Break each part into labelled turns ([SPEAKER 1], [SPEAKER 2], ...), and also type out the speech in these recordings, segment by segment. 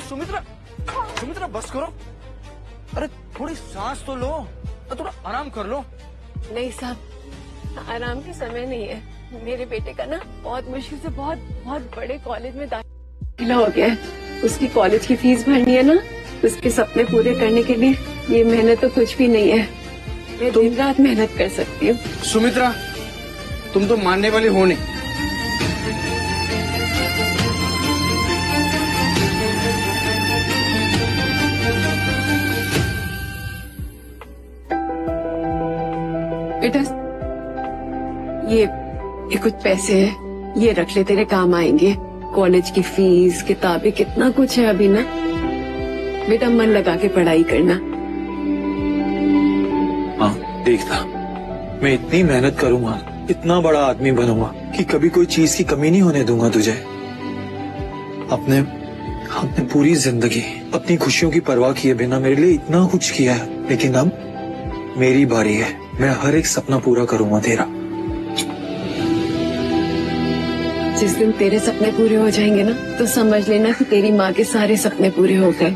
[SPEAKER 1] सुमित्रा, सुमित्रा बस करो। अरे थोड़ी सांस तो लो, थोड़ा आराम कर लो।
[SPEAKER 2] नहीं साहब, आराम का समय नहीं है। मेरे बेटे का ना बहुत मुश्किल से बहुत बड़े कॉलेज में दाखिला हो गया है। उसकी कॉलेज की फीस भरनी है ना, उसके सपने पूरे करने के लिए ये मेहनत तो कुछ भी नहीं है। मैं दिन रात मेहनत कर सकती हूँ।
[SPEAKER 1] सुमित्रा, तुम तो मानने वाली हो नहीं।
[SPEAKER 2] बेटा, ये कुछ पैसे हैं, ये रख ले, तेरे काम आएंगे। कॉलेज की फीस, किताबें, कितना कुछ है अभी ना। बेटा मन लगा के पढ़ाई करना।
[SPEAKER 3] हाँ, देखना मैं इतनी मेहनत करूंगा, इतना बड़ा आदमी बनूंगा कि कभी कोई चीज की कमी नहीं होने दूंगा तुझे। आपने पूरी जिंदगी अपनी खुशियों की परवाह किए बिना मेरे लिए इतना कुछ किया है, लेकिन अब मेरी बारी है। मैं हर एक सपना पूरा करूंगा तेरा।
[SPEAKER 2] जिस दिन तेरे सपने पूरे हो जाएंगे ना, तो समझ लेना कि तेरी माँ के सारे सपने पूरे हो गए।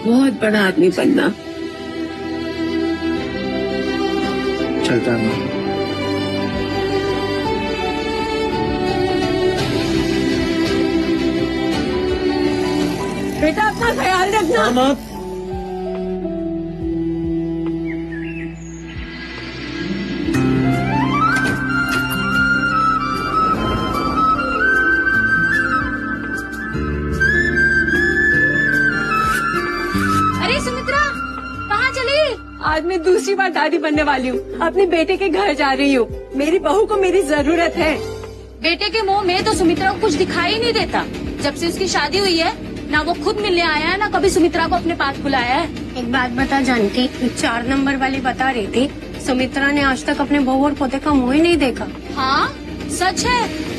[SPEAKER 2] बहुत बड़ा आदमी बनना।
[SPEAKER 3] चलता है माँ।
[SPEAKER 2] बेटा अपना ख्याल रखना।
[SPEAKER 3] माँ,
[SPEAKER 4] अरे सुमित्रा, कहाँ चली?
[SPEAKER 2] आज मैं दूसरी बार दादी बनने वाली हूँ। अपने बेटे के घर जा रही हूँ। मेरी बहू को मेरी जरूरत है।
[SPEAKER 4] बेटे के मुंह में तो सुमित्रा को कुछ दिखाई नहीं देता। जब से उसकी शादी हुई है, ना वो खुद मिलने आया है, ना कभी सुमित्रा को अपने पास बुलाया है।
[SPEAKER 5] एक बात बता जानकी, 4 नंबर वाली बता रही थी, सुमित्रा ने आज तक अपने बहू और पोते का मुंह ही नहीं देखा।
[SPEAKER 4] हाँ, सच है।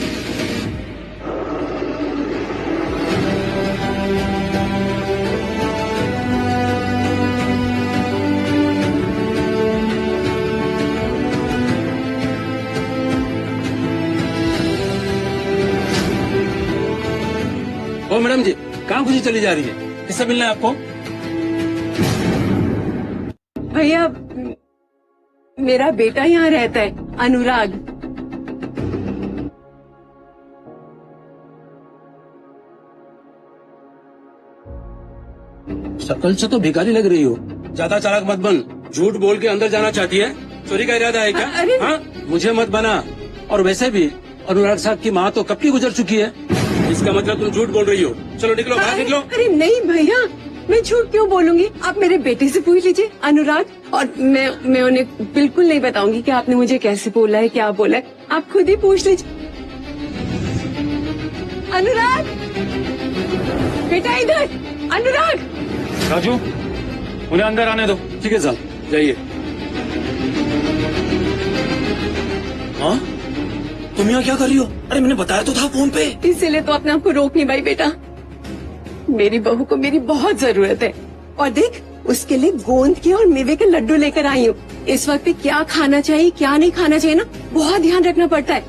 [SPEAKER 6] ओ मैडम जी, कहाँ खुशी चली जा रही है? किससे मिलना है आपको?
[SPEAKER 2] भैया, मेरा बेटा यहाँ रहता है, अनुराग।
[SPEAKER 6] शक्ल से तो भिखारी लग रही हो। ज्यादा चालाक मत बन। झूठ बोल के अंदर जाना चाहती है? चोरी का इरादा है क्या?
[SPEAKER 2] अरे
[SPEAKER 6] हाँ, मुझे मत बना। और वैसे भी अनुराग साहब की माँ तो कब की गुजर चुकी है। इसका मतलब तुम झूठ बोल रही हो। चलो निकलो, बाहर निकलो।
[SPEAKER 2] अरे नहीं भैया, मैं झूठ क्यों बोलूंगी? आप मेरे बेटे से पूछ लीजिए, अनुराग। और मैं उन्हें बिल्कुल नहीं बताऊंगी कि आपने मुझे कैसे बोला है, क्या बोला है। आप खुद ही पूछ लीजिए। अनुराग, बेटा इधर। अनुराग,
[SPEAKER 3] राजू, उन्हें अंदर आने दो।
[SPEAKER 6] ठीक है साहब, जाइए।
[SPEAKER 3] हाँ, तुम यहाँ क्या कर रही हो? अरे मैंने बताया तो था फोन पे।
[SPEAKER 2] इसीलिए तो अपने आप को रोक नहीं पाई बेटा। मेरी बहू को मेरी बहुत जरूरत है। और देख, उसके लिए गोंद के और मेवे के लड्डू लेकर आई हूँ। इस वक्त पे क्या खाना चाहिए, क्या नहीं खाना चाहिए ना, बहुत ध्यान रखना पड़ता है।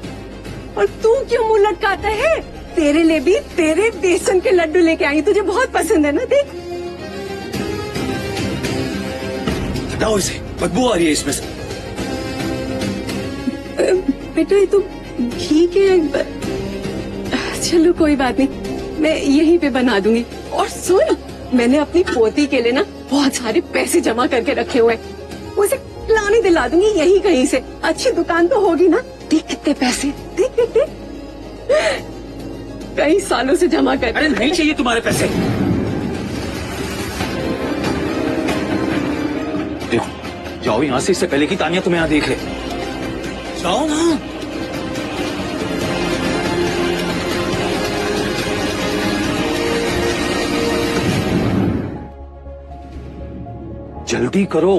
[SPEAKER 2] और तू क्यों मुंह लटकाता है? तेरे लिए भी तेरे बेसन के लड्डू लेके आई, तुझे बहुत पसंद है ना। देख,
[SPEAKER 3] हटाओ इसे, बदबू आ रही है इसमें से।
[SPEAKER 2] बेटा ये तो ठीक है। चलो कोई बात नहीं, मैं यहीं पे बना दूंगी। और सुन, मैंने अपनी पोती के लिए ना बहुत सारे पैसे जमा करके रखे हुए हैं। उसे लाने दिला दूंगी यहीं कहीं से। अच्छी दुकान तो होगी ना। देख कितने पैसे, देख देख देख, कई सालों से जमा कर।
[SPEAKER 3] अरे नहीं चाहिए तुम्हारे पैसे। देखो, जाओ यहाँ से, इससे पहले की तानिया तुम्हें यहाँ देख ले। जाओ ना। जल्दी करो।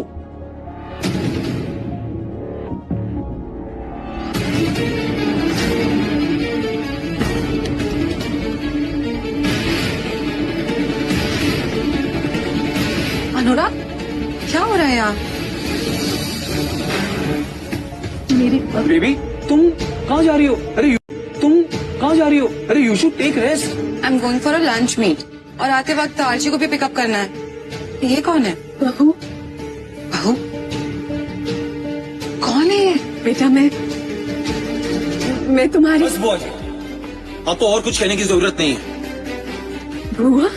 [SPEAKER 5] अनुराग, क्या हो रहा है यहाँ?
[SPEAKER 2] मेरी
[SPEAKER 3] बेबी, तुम कहाँ जा रही हो? तुम कहाँ जा रही हो? अरे you should take rest.
[SPEAKER 5] I am going for a lunch meet.
[SPEAKER 7] और आते वक्त आर्ची को भी पिकअप करना है। ये कौन है?
[SPEAKER 2] बहू,
[SPEAKER 7] बहू? कौन है ये?
[SPEAKER 2] बेटा मैं तुम्हारी
[SPEAKER 3] बस बुआ जी, अब तो और कुछ कहने की जरूरत नहीं है।
[SPEAKER 2] बुआ।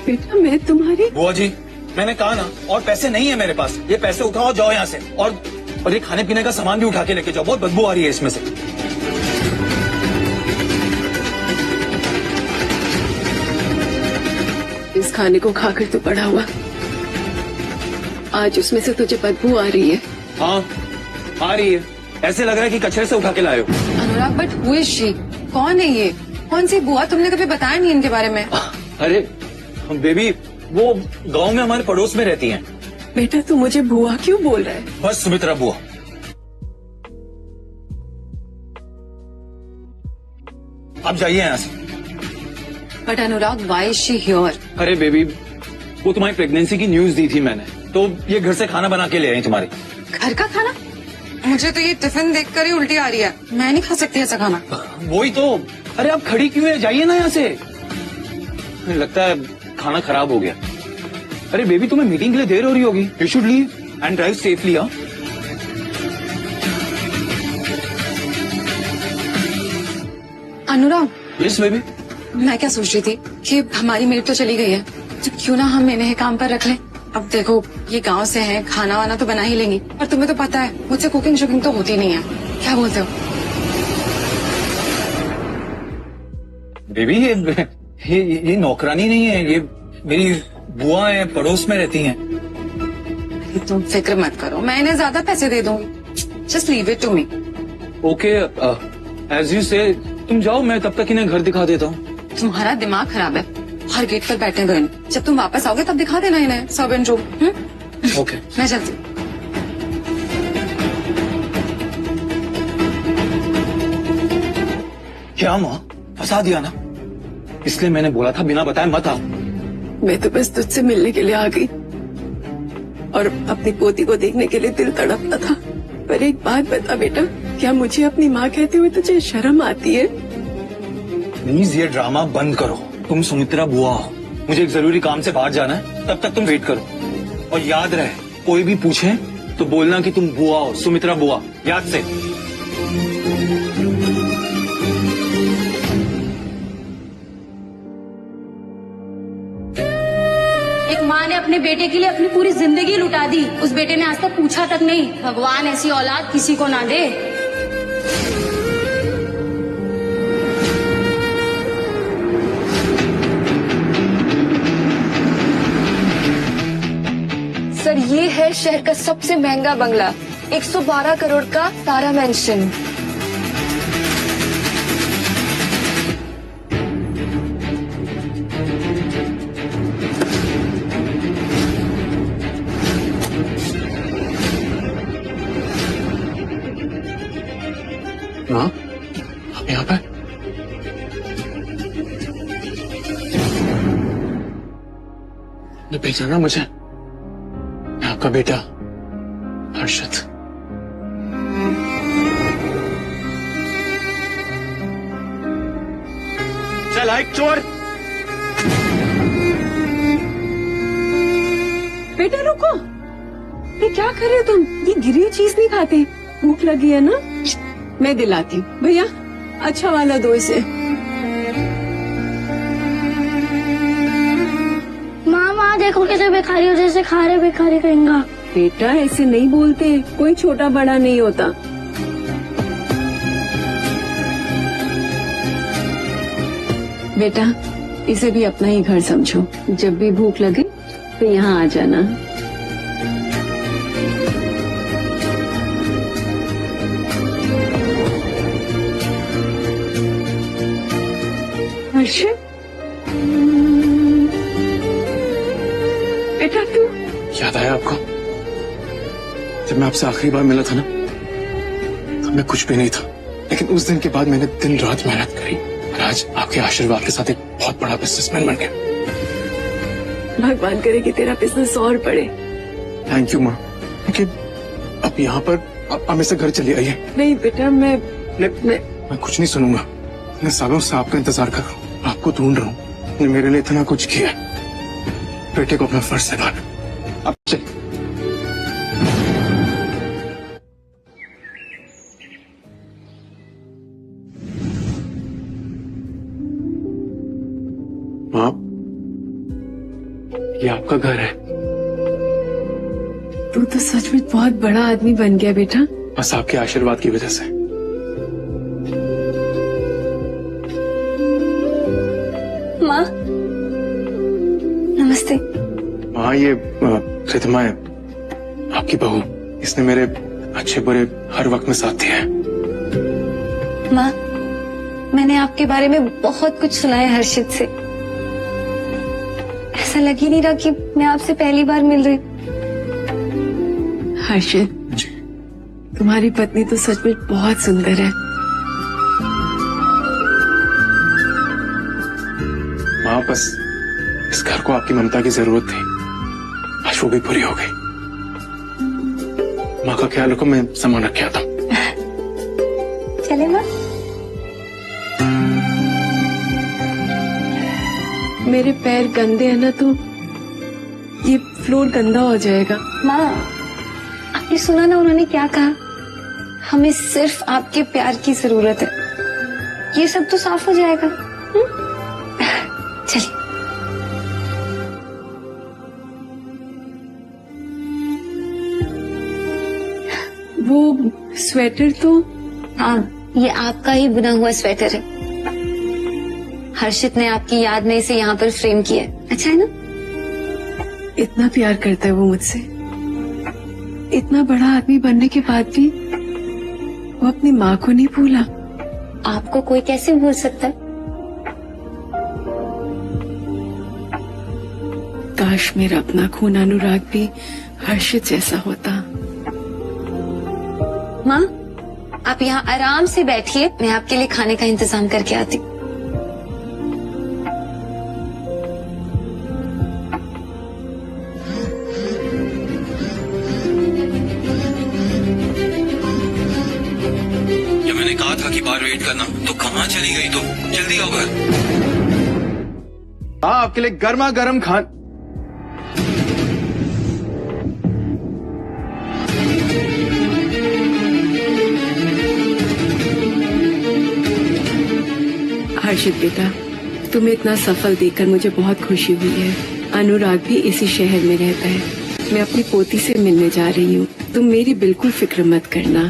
[SPEAKER 2] बेटा मैं तुम्हारी
[SPEAKER 3] बुआ जी, मैंने कहा ना, और पैसे नहीं है मेरे पास। ये पैसे उठाओ, जाओ यहाँ से। और ये खाने पीने का सामान भी उठा के लेके जाओ, बहुत बदबू आ रही है इसमें से।
[SPEAKER 2] इस खाने को खाकर तो पड़ा हुआ, आज उसमें से तुझे बदबू आ रही है।
[SPEAKER 3] हाँ आ रही है, ऐसे लग रहा है कि कचरे से उठा के लाए हो।
[SPEAKER 7] अनुराग, बट हु इज शी? कौन है ये? कौन सी बुआ? तुमने कभी बताया नहीं इनके बारे में।
[SPEAKER 3] अरे बेबी, वो गांव में हमारे पड़ोस में रहती हैं।
[SPEAKER 2] बेटा तू मुझे बुआ क्यों बोल रहा है?
[SPEAKER 3] बस सुमित्रा बुआ। आप जाइए यहाँ से।
[SPEAKER 7] But Anurag, why is she here?
[SPEAKER 3] अरे बेबी, वो तुम्हारी प्रेगनेंसी की न्यूज दी थी मैंने, तो ये घर से खाना बना के ले आई तुम्हारे।
[SPEAKER 7] घर का खाना? मुझे तो ये टिफिन देखकर ही उल्टी आ रही है। मैं नहीं खा सकती ऐसा खाना।
[SPEAKER 3] वही तो। अरे आप खड़ी क्यों है, जाइए ना यहाँ से। मुझे लगता है खाना खराब हो गया। अरे बेबी, तुम्हें मीटिंग के लिए देर हो रही होगी। You should leave and drive safely. हाँ
[SPEAKER 7] अनुराग,
[SPEAKER 3] यस बेबी।
[SPEAKER 7] मैं क्या सोच रही थी कि हमारी मेड तो चली गई है, तो क्यों ना हम इन्हें काम पर रख लें। अब देखो, ये गांव से हैं, खाना वाना तो बना ही लेंगी, और तुम्हें तो पता है मुझसे कुकिंग शुकिंग तो होती नहीं है। क्या बोलते हो?
[SPEAKER 3] बेबी, ये नौकरानी नहीं है, ये मेरी बुआ है, पड़ोस में रहती हैं।
[SPEAKER 7] तुम फिक्र मत करो, मैं इन्हें ज्यादा पैसे दे दूंगी। Just leave it to me.
[SPEAKER 3] Okay, as you say. तुम जाओ, मैं तब तक इन्हें घर दिखा देता हूँ।
[SPEAKER 7] तुम्हारा दिमाग खराब है। हर गेट पर बैठे गए। जब तुम वापस आओगे तब दिखा देना इन्हें सर्वेंट रूम।
[SPEAKER 3] ओके।
[SPEAKER 7] मैं चलती हूँ।
[SPEAKER 3] क्या माँ, फंसा दिया ना? इसलिए मैंने बोला था बिना बताए मत आओ।
[SPEAKER 2] मैं तो बस तुझसे मिलने के लिए आ गई और अपनी पोती को देखने के लिए दिल तड़पता था। पर एक बात बता बेटा, क्या मुझे अपनी माँ कहते हुए तुझे शर्म आती है?
[SPEAKER 3] प्लीज ये ड्रामा बंद करो। तुम सुमित्रा बुआ हो, मुझे एक जरूरी काम से बाहर जाना है, तब तक तुम वेट करो। और याद रहे, कोई भी पूछे तो बोलना कि तुम बुआ हो, सुमित्रा बुआ, याद से।
[SPEAKER 4] एक माँ ने अपने बेटे के लिए अपनी पूरी जिंदगी लुटा दी, उस बेटे ने आज तक पूछा तक नहीं। भगवान ऐसी औलाद किसी को ना दे।
[SPEAKER 8] सर, ये है शहर का सबसे महंगा बंगला, 112 करोड़ का तारा मैंशन।
[SPEAKER 6] माँ, आप यहाँ पे? ने पहचाना मुझे? मैं आपका बेटा हर्षद।
[SPEAKER 3] चल हाइट चोर।
[SPEAKER 2] बेटा रुको, ये क्या कर रहे हो तुम? ये गिरी हुई चीज नहीं खाते। भूख लगी है ना, मैं दिलाती हूँ। भैया अच्छा वाला दो इसे।
[SPEAKER 9] माँ देखो कैसे भिखारी हो, जैसे खा रहे भिखारी कहेंगा।
[SPEAKER 2] बेटा ऐसे नहीं बोलते, कोई छोटा बड़ा नहीं होता। बेटा इसे भी अपना ही घर समझो, जब भी भूख लगे तो यहाँ आ जाना। हर्षद, बेटा तू
[SPEAKER 6] याद आया आपको जब मैं आपसे आखिरी बार मिला था ना, तब मैं कुछ भी नहीं था, लेकिन उस दिन के बाद मैंने दिन रात मेहनत करी और आज आपके आशीर्वाद के साथ एक बहुत बड़ा बिजनेसमैन बन गया।
[SPEAKER 2] भगवान करे कि तेरा बिजनेस और बढ़े।
[SPEAKER 6] थैंक यू माँ। लेकिन अब यहाँ पर आप हमें से घर चली आइए।
[SPEAKER 2] नहीं बेटा, मैं
[SPEAKER 6] मैं कुछ नहीं सुनूंगा। मैं सालों से आपका इंतजार कर रहा हूँ, आपको ढूंढ रहा हूँ। आपने मेरे लिए इतना कुछ किया, बेटे को अपना फर्ज निभाना। अब चल। माँ, ये आपका घर है।
[SPEAKER 2] तू तो सचमुच बहुत बड़ा आदमी बन गया बेटा।
[SPEAKER 6] बस आपके आशीर्वाद की वजह से।
[SPEAKER 8] माँ, नमस्ते।
[SPEAKER 6] माँ, ये रितमा है, आपकी बहू। इसने मेरे अच्छे बुरे हर वक्त में साथ दिया है।
[SPEAKER 8] माँ, मैंने आपके बारे में बहुत कुछ सुना है हर्षित से। ऐसा लग ही नहीं रहा कि मैं आपसे पहली बार मिल रही।
[SPEAKER 2] हर्षित
[SPEAKER 6] जी।
[SPEAKER 2] तुम्हारी पत्नी तो सचमुच बहुत सुंदर है।
[SPEAKER 6] माँ, बस इस घर को आपकी ममता की जरूरत थी, आज वो भी पूरी हो गई। माँ का ख्याल रखो, मैं सामान रख के आता हूँ।
[SPEAKER 8] चले माँ।
[SPEAKER 2] मेरे पैर गंदे हैं ना, तो ये फ्लोर गंदा हो जाएगा।
[SPEAKER 8] माँ, आपने सुना ना उन्होंने क्या कहा? हमें सिर्फ आपके प्यार की जरूरत है, ये सब तो साफ हो जाएगा। चलिए।
[SPEAKER 2] वो स्वेटर तो
[SPEAKER 8] हाँ, ये आपका ही बुना हुआ स्वेटर है। हर्षित ने आपकी याद में इसे यहाँ पर फ्रेम किया है। अच्छा है ना?
[SPEAKER 2] इतना प्यार करता है वो मुझसे। इतना बड़ा आदमी बनने के बाद भी वो अपनी माँ को नहीं भूला।
[SPEAKER 8] आपको कोई कैसे भूल सकता है?
[SPEAKER 2] काश मेरा अपना खून अनुराग भी हर्षित जैसा होता।
[SPEAKER 8] माँ, आप यहाँ आराम से बैठिए, मैं आपके लिए खाने का इंतजाम करके आती हूँ।
[SPEAKER 3] जब मैंने कहा था कि बाहर वेट करना, तो कहाँ चली गई? तो जल्दी आओ घर।
[SPEAKER 6] हाँ, आपके लिए गर्मा गर्म खान।
[SPEAKER 2] हर्षित बेटा, तुम्हें इतना सफल देखकर मुझे बहुत खुशी हुई है। अनुराग भी इसी शहर में रहता है। मैं अपनी पोती से मिलने जा रही हूँ। तुम मेरी बिल्कुल फिक्र मत करना।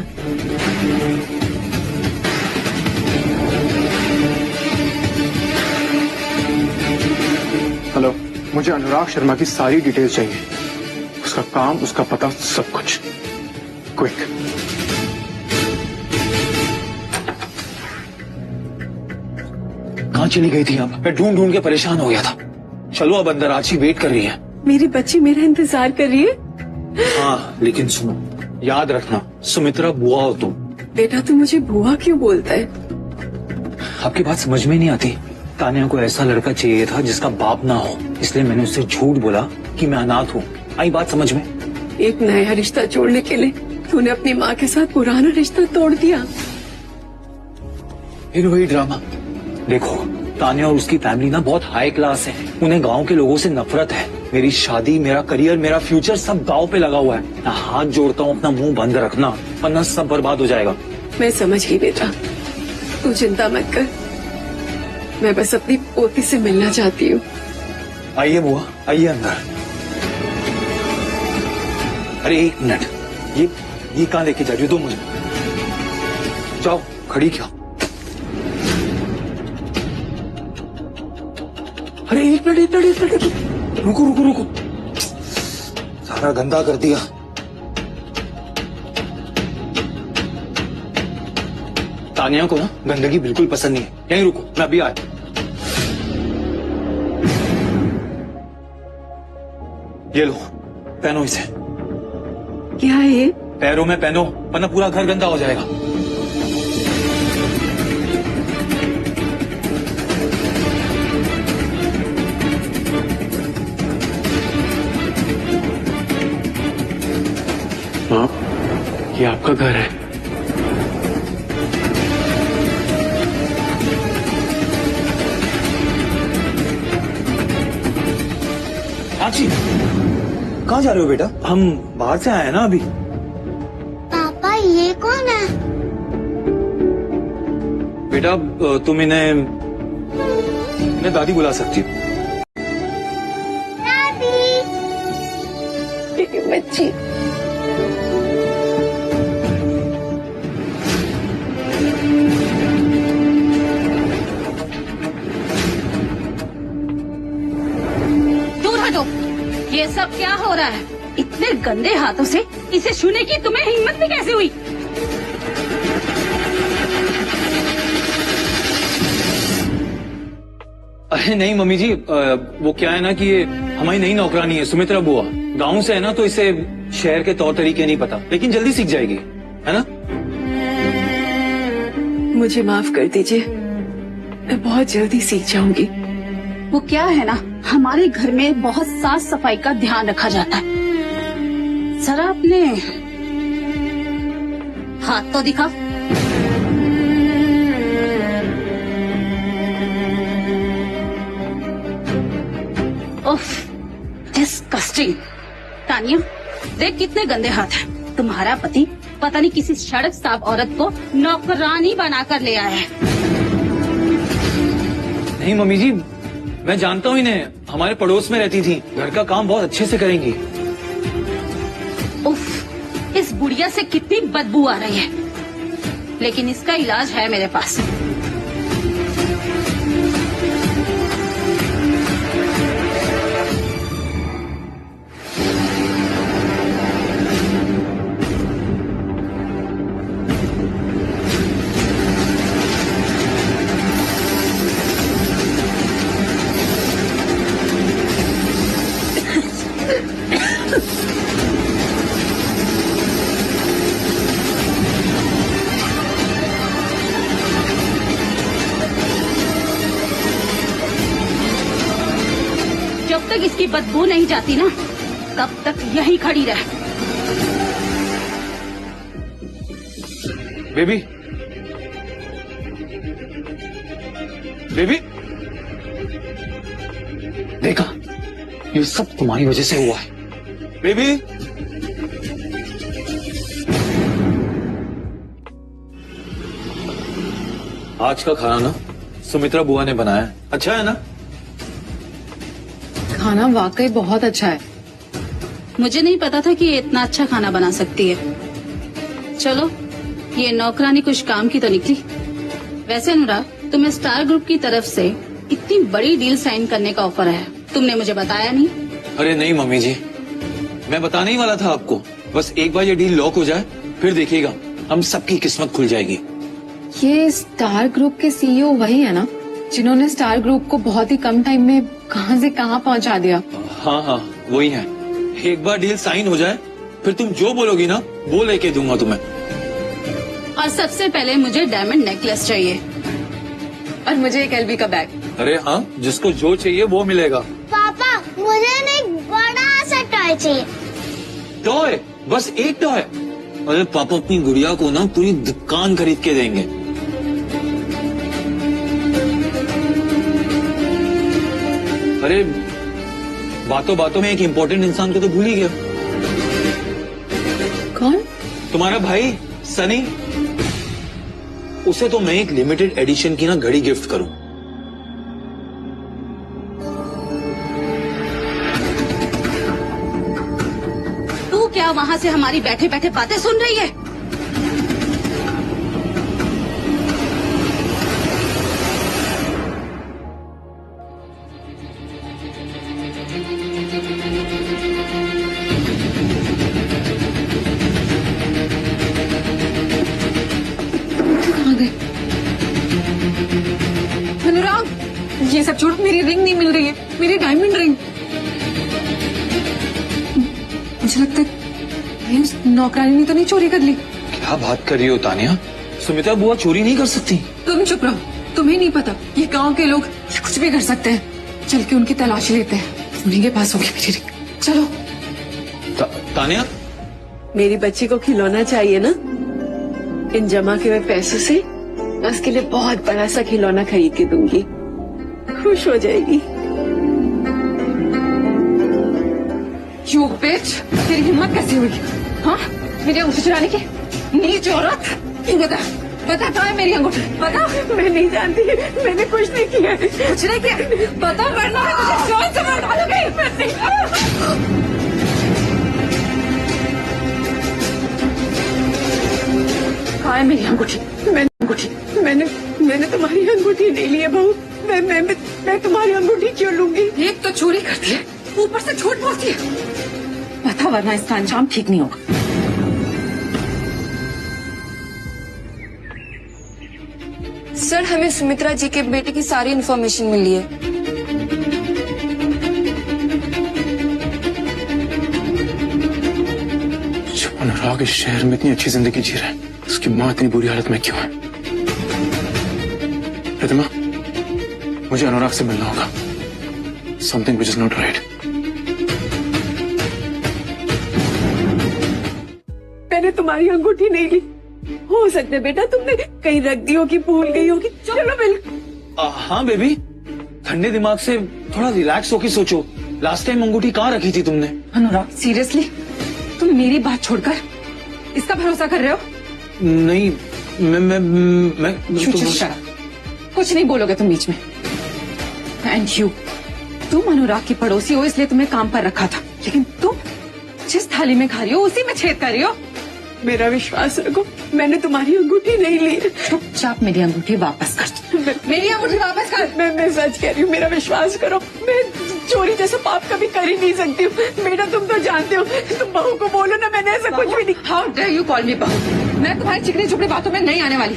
[SPEAKER 6] हेलो, मुझे अनुराग शर्मा की सारी डिटेल्स चाहिए। उसका काम, उसका पता, सब कुछ। क्विक।
[SPEAKER 3] कहाँ चली गई थी? अब मैं ढूंढ ढूंढ के परेशान हो गया था। चलो अब अंदर, आज ही वेट कर रही है।
[SPEAKER 2] मेरी बच्ची मेरा इंतजार कर रही है।
[SPEAKER 3] हाँ, लेकिन सुनो, याद रखना, सुमित्रा बुआ हो तुम।
[SPEAKER 2] बेटा, तू मुझे बुआ क्यों बोलता है?
[SPEAKER 3] आपकी बात समझ में नहीं आती। तानिया को ऐसा लड़का चाहिए था जिसका बाप ना हो, इसलिए मैंने उससे झूठ बोला कि मैं अनाथ हूँ। आई बात समझ में?
[SPEAKER 2] एक नया रिश्ता जोड़ने के लिए तूने अपनी माँ के साथ पुराना रिश्ता तोड़ दिया।
[SPEAKER 3] फिर वही ड्रामा। देखो, तानिया और उसकी फैमिली ना बहुत हाई क्लास है। उन्हें गांव के लोगों से नफरत है। मेरी शादी, मेरा करियर, मेरा फ्यूचर सब दांव पे लगा हुआ है। मैं हाथ जोड़ता हूँ, अपना मुंह बंद रखना, वरना सब बर्बाद हो जाएगा।
[SPEAKER 2] मैं समझ गई बेटा, तू चिंता मत कर। मैं बस अपनी पोती से मिलना चाहती हूँ।
[SPEAKER 3] आइए बुआ, आइए अंदर। अरे एक मिनट, ये कहाँ लेके जा रही हो? दो मुझे। जाओ, खड़ी क्या? अरे एक मिनट, रुको। सारा गंदा कर दिया। तानिया को ना गंदगी बिल्कुल पसंद नहीं है। यहीं रुको, मैं अभी आया। ये लो, पहनो इसे।
[SPEAKER 2] क्या है ये?
[SPEAKER 3] पैरों में पहनो, वरना पूरा घर गंदा हो जाएगा।
[SPEAKER 6] माँ, ये आपका घर है।
[SPEAKER 3] साक्षी, कहाँ जा रहे हो बेटा? हम बाहर से आए हैं ना अभी।
[SPEAKER 9] पापा ये कौन है?
[SPEAKER 3] बेटा तुम इन्हें दादी बुला सकती हो।
[SPEAKER 2] बच्ची
[SPEAKER 4] दूर हटो। ये सब क्या हो रहा है? इतने गंदे हाथों से इसे छूने की तुम्हें हिम्मत भी कैसे हुई?
[SPEAKER 3] अरे नहीं मम्मी जी, वो क्या है ना कि ये हमारी नई नौकरानी है सुमित्रा बुआ। गांव से है ना, तो इसे शहर के तौर तरीके नहीं पता, लेकिन जल्दी सीख जाएगी, है ना?
[SPEAKER 2] मुझे माफ कर दीजिए, मैं बहुत जल्दी सीख जाऊंगी।
[SPEAKER 4] वो क्या है ना, हमारे घर में बहुत साफ सफाई का ध्यान रखा जाता है। जरा अपने हाथ तो दिखा। उफ, डिस्गस्टिंग। तानिया, देख कितने गंदे हाथ हैं। तुम्हारा पति पता नहीं किसी सड़क साफ औरत को नौकरानी बनाकर ले आया है।
[SPEAKER 3] नहीं मम्मी जी, मैं जानता हूँ इन्हें, हमारे पड़ोस में रहती थी, घर का काम बहुत अच्छे से करेंगी।
[SPEAKER 4] उफ, इस बुढ़िया से कितनी बदबू आ रही है, लेकिन इसका इलाज है मेरे पास। जब तक इसकी बदबू नहीं जाती ना, तब तक यहीं खड़ी रह।
[SPEAKER 3] बेबी, बेबी, देखा, ये सब तुम्हारी वजह से हुआ है। बेबी, आज का खाना ना सुमित्रा बुआ ने बनाया है, अच्छा है ना?
[SPEAKER 7] खाना वाकई बहुत अच्छा है।
[SPEAKER 4] मुझे नहीं पता था कि ये इतना अच्छा खाना बना सकती है। चलो, ये नौकरानी कुछ काम की तो निकली। वैसे अनुराग, तुम्हें स्टार ग्रुप की तरफ से इतनी बड़ी डील साइन करने का ऑफर है, तुमने मुझे बताया नहीं?
[SPEAKER 3] अरे नहीं मम्मी जी, मैं बताने ही वाला था आपको। बस एक बार ये डील लॉक हो जाए, फिर देखिएगा हम सबकी किस्मत खुल जाएगी।
[SPEAKER 7] ये स्टार ग्रुप के सीईओ वही है ना, जिन्होंने स्टार ग्रुप को बहुत ही कम टाइम में कहां से कहां पहुंचा दिया?
[SPEAKER 3] हाँ हाँ, वही है। एक बार डील साइन हो जाए, फिर तुम जो बोलोगी ना वो लेके दूंगा तुम्हें।
[SPEAKER 4] और सबसे पहले मुझे डायमंड नेकलेस चाहिए।
[SPEAKER 7] और मुझे एक एलवी का बैग।
[SPEAKER 3] अरे हाँ, जिसको जो चाहिए वो मिलेगा।
[SPEAKER 9] पापा मुझे नहीं बड़ा सा टॉय चाहिए।
[SPEAKER 3] टॉय? बस एक टॉय? अरे पापा अपनी गुड़िया को ना पूरी दुकान खरीद के देंगे। अरे बातों बातों में एक इम्पोर्टेंट इंसान को तो भूल ही गया।
[SPEAKER 7] कौन?
[SPEAKER 3] तुम्हारा भाई सनी। उसे तो मैं एक लिमिटेड एडिशन की ना घड़ी गिफ्ट करूं।
[SPEAKER 4] तू क्या वहाँ से हमारी बैठे बैठे बातें सुन रही है?
[SPEAKER 7] अनुराग, ये सब छोड़, मेरी रिंग नहीं मिल रही है, मेरी डायमंड रिंग। मुझे लगता है ये उस नौकरानी ने तो नहीं चोरी कर ली।
[SPEAKER 3] क्या बात कर रही हो तानिया? सुमित्रा बुआ चोरी नहीं कर सकती।
[SPEAKER 7] तुम चुप रहो, तुम्हें नहीं पता ये गांव के लोग कुछ भी कर सकते हैं। चल के उनकी तलाशी लेते हैं, उन्हीं के पास होगी मेरी रिंग। चलो।
[SPEAKER 3] तानिया,
[SPEAKER 2] मेरी बच्ची को खिलौना चाहिए ना, इन जमा के हुए पैसों से मैं उसके लिए बहुत बड़ा सा खिलौना खरीद के दूंगी, खुश हो जाएगी।
[SPEAKER 7] You bitch! तेरी हिम्मत कैसे हुई? हाँ? मेरी अंगूठी चुराने की? नीच औरत! तू बता, बता कहाँ है मेरी अंगूठी? बता।
[SPEAKER 2] मैं नहीं जानती, मैंने कुछ नहीं किया।
[SPEAKER 7] कुछ नहीं किया? बता वरना मैं तुझे जान से मार डालूंगी।
[SPEAKER 2] मैं नहीं।
[SPEAKER 7] कहाँ है मेरी अंगूठी?
[SPEAKER 2] मैंने तुम्हारी अंगूठी नहीं ली है बहू। मैं तुम्हारी अंगूठी क्यों लूंगी?
[SPEAKER 7] एक तो चोरी करती है, ऊपर से झूठ बोलती है। बता वरना इसका अंजाम ठीक नहीं होगा।
[SPEAKER 8] सर, हमें सुमित्रा जी के बेटे की सारी इन्फॉर्मेशन मिली है।
[SPEAKER 6] जो अनुराग इस शहर में इतनी अच्छी जिंदगी जी रहा है, उसकी माँ इतनी बुरी हालत में क्यों है? प्रतिमा, मुझे अनुराग से मिलना होगा। Something which is not right.
[SPEAKER 2] मैंने तुम्हारी अंगूठी नहीं ली। हो सकता है बेटा तुमने कहीं रख दी होगी, भूल गई होगी। चलो बिल्कुल।
[SPEAKER 3] हाँ बेबी, ठंडे दिमाग से थोड़ा रिलैक्स होके सोचो। लास्ट टाइम अंगूठी कहाँ रखी थी तुमने?
[SPEAKER 7] अनुराग, सीरियसली तुम मेरी बात छोड़कर इसका भरोसा कर रहे हो?
[SPEAKER 3] नहीं, मैं
[SPEAKER 7] कुछ नहीं बोलोगे तुम बीच में। एंड यू, तुम अनुराग की पड़ोसी हो इसलिए तुम्हें काम पर रखा था, लेकिन तुम जिस थाली में खा रही हो उसी में छेद कर रही हो।
[SPEAKER 2] मेरा विश्वास रखो, मैंने तुम्हारी अंगूठी नहीं ली।
[SPEAKER 7] चुपचाप मेरी अंगूठी वापस कर। मेरी अंगूठी वापस कर।
[SPEAKER 2] मैं सच कह रही हूँ, मेरा विश्वास करो। मैं चोरी जैसा पाप कभी कर ही नहीं सकती हूँ। बेटा तुम तो जानते हो, तुम बहू को बोलो ना मैंने ऐसा कुछ भी नहीं।
[SPEAKER 7] How dare you call me bahu? मैं तुम्हारी चिकनी चुपड़ी बातों में नहीं आने वाली।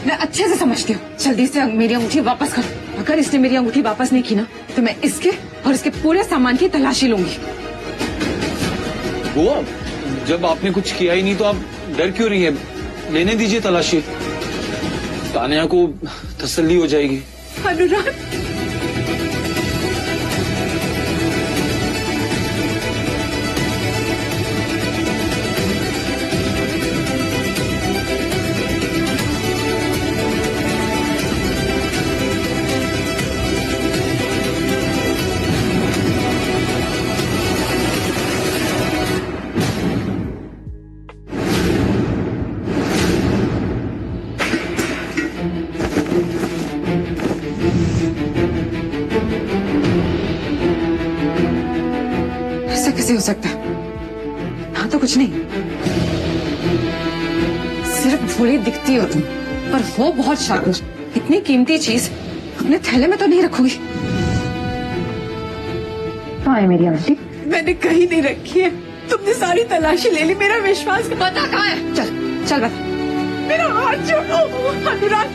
[SPEAKER 7] मैं अच्छे से समझती हूँ। जल्दी से मेरी अंगूठी वापस करो। अगर इसने मेरी अंगूठी वापस नहीं की ना, तो मैं इसके और इसके पूरे सामान की तलाशी लूंगी।
[SPEAKER 3] वो जब आपने कुछ किया ही नहीं तो आप डर क्यों रही है? लेने दीजिए तलाशी, तानिया को तसल्ली हो जाएगी।
[SPEAKER 2] अनुराग,
[SPEAKER 7] ऐसा कैसे हो सकता है? हाँ तो कुछ नहीं, सिर्फ भोली दिखती हो तुम, पर हो बहुत शातिर। इतनी कीमती चीज अपने थैले में तो नहीं रखोगी। कहाँ है मेरी अंगूठी?
[SPEAKER 2] मैंने कहीं नहीं रखी है। तुमने सारी तलाशी ले ली, मेरा विश्वास करो।
[SPEAKER 7] बता कहाँ है? चल चल बता।
[SPEAKER 2] मेरा हाथ छोड़ो अनुराग।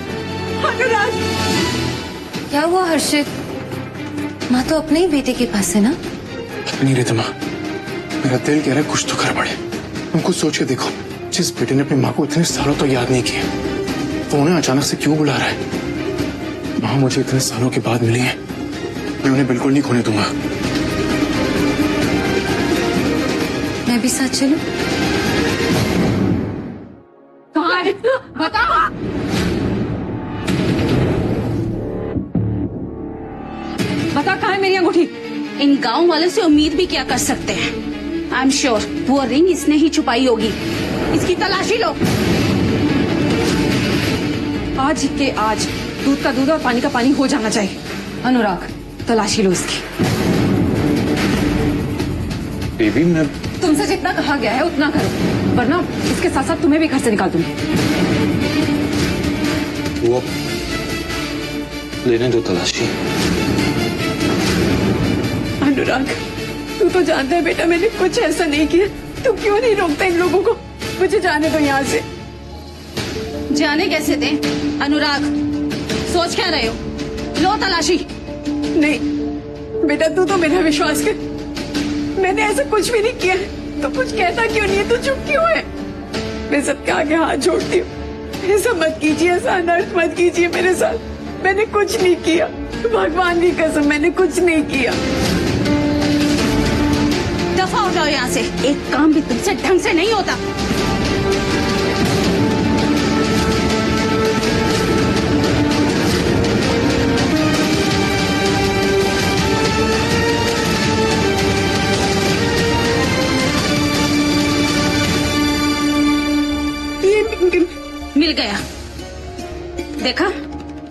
[SPEAKER 2] अनुराग,
[SPEAKER 8] क्या हुआ हर्षित? माँ तो अपने ही बेटे के पास है ना?
[SPEAKER 6] नहीं रितमा, मेरा दिल कह रहा है कुछ तो कर पड़े। तुम कुछ सोच के देखो, जिस बेटे ने अपनी माँ को इतने सालों तो याद नहीं किया, वो उन्हें अचानक से क्यों बुला रहा है? माँ मुझे इतने सालों के बाद मिली है, मैं उन्हें बिल्कुल नहीं खोने दूंगा।
[SPEAKER 8] मैं भी साथ चलूं?
[SPEAKER 7] कहाँ है? बता। बता कहाँ है मेरी अंगूठी?
[SPEAKER 4] इन गांव वालों से उम्मीद भी क्या कर सकते हैं? आई एम श्योर वो रिंग इसने ही छुपाई होगी। इसकी तलाशी लो।
[SPEAKER 7] आज के आज दूध का दूध और पानी का पानी हो जाना चाहिए। अनुराग, तलाशी लो इसकी।
[SPEAKER 3] बेबी, मैं
[SPEAKER 7] तुमसे जितना कहा गया है उतना करो, वरना इसके साथ साथ तुम्हें भी घर से निकाल दूंगी।
[SPEAKER 3] वो लेने दो तलाशी।
[SPEAKER 2] अनुराग, तू तो जानता है बेटा मैंने कुछ ऐसा नहीं किया। तू क्यों नहीं रोकता इन लोगों को? मुझे जाने दो यहाँ से।
[SPEAKER 4] जाने कैसे दे? अनुराग, सोच क्या रहे हो? लो तलाशी।
[SPEAKER 2] नहीं बेटा, तू तो मेरा विश्वास कर। मैंने ऐसा कुछ भी नहीं किया। तू कुछ कहता क्यों नहीं है? तू चुप क्यों है? मैं सबके आगे हाथ जोड़ती हूँ, ऐसा मत कीजिए, ऐसा अनर्थ मत कीजिए मेरे साथ। मैंने कुछ नहीं किया, भगवान की कसम, मैंने कुछ नहीं किया।
[SPEAKER 4] दफा हो जाओ यहाँ से। एक काम भी तुमसे ढंग से नहीं होता। मिल गया। देखा,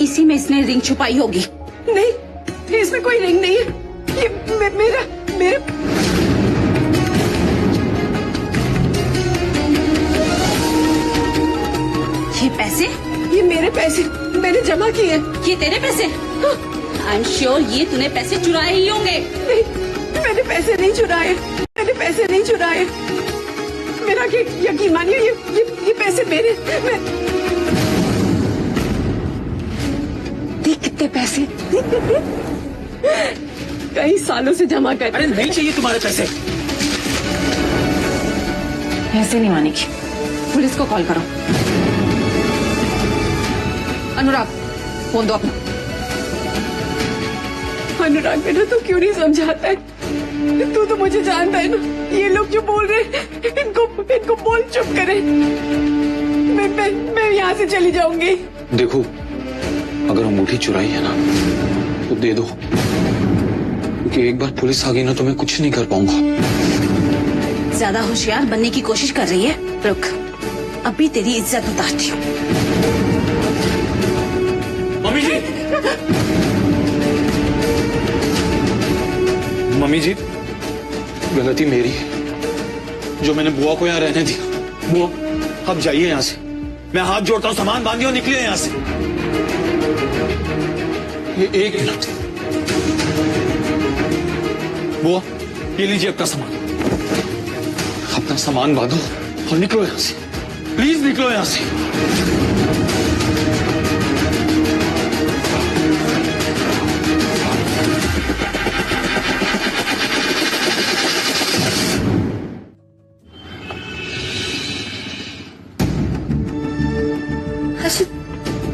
[SPEAKER 4] इसी में इसने रिंग छुपाई होगी।
[SPEAKER 2] नहीं, इसमें कोई रिंग नहीं है। ये मेरा
[SPEAKER 4] ये पैसे,
[SPEAKER 2] ये मेरे पैसे मैंने जमा किए हैं।
[SPEAKER 4] ये तेरे पैसे? आई एम श्योर ये तूने पैसे चुराए ही होंगे।
[SPEAKER 2] नहीं, मैंने पैसे नहीं चुराए, मैंने पैसे नहीं चुराए। मेरा यकीन मानिए, ये पैसे मेरे।
[SPEAKER 7] देख कितने पैसे,
[SPEAKER 2] कई सालों से जमा कर।
[SPEAKER 3] अरे नहीं चाहिए तुम्हारे पैसे।
[SPEAKER 7] ऐसे नहीं मानेगी, पुलिस को कॉल करो। अनुराग, फोन दो अपना।
[SPEAKER 2] अनुराग बेटा, तू क्यों नहीं समझाता है? तू तो मुझे जानता है ना, ये लोग जो बोल रहे हैं, इनको बोल चुप करे। मैं यहाँ से चली जाऊंगी।
[SPEAKER 3] देखो, अगर अंगूठी चुराई है ना तो दे दो, क्योंकि एक बार पुलिस आ गई ना तो मैं कुछ नहीं कर पाऊंगा।
[SPEAKER 4] ज्यादा होशियार बनने की कोशिश कर रही है? रुक, अभी तेरी इज्जत उतारती हूँ।
[SPEAKER 3] मम्मी जी, मम्मी जी, गलती मेरी है जो मैंने बुआ को यहाँ रहने दिया। बुआ, अब जाइए यहाँ से। मैं हाथ जोड़ता हूँ, सामान बांधिए और निकलिए यहाँ से। ये 1 मिनट। बुआ, ये लीजिए अपना सामान। अपना सामान बांधो और निकलो यहाँ से। प्लीज निकलो यहाँ से।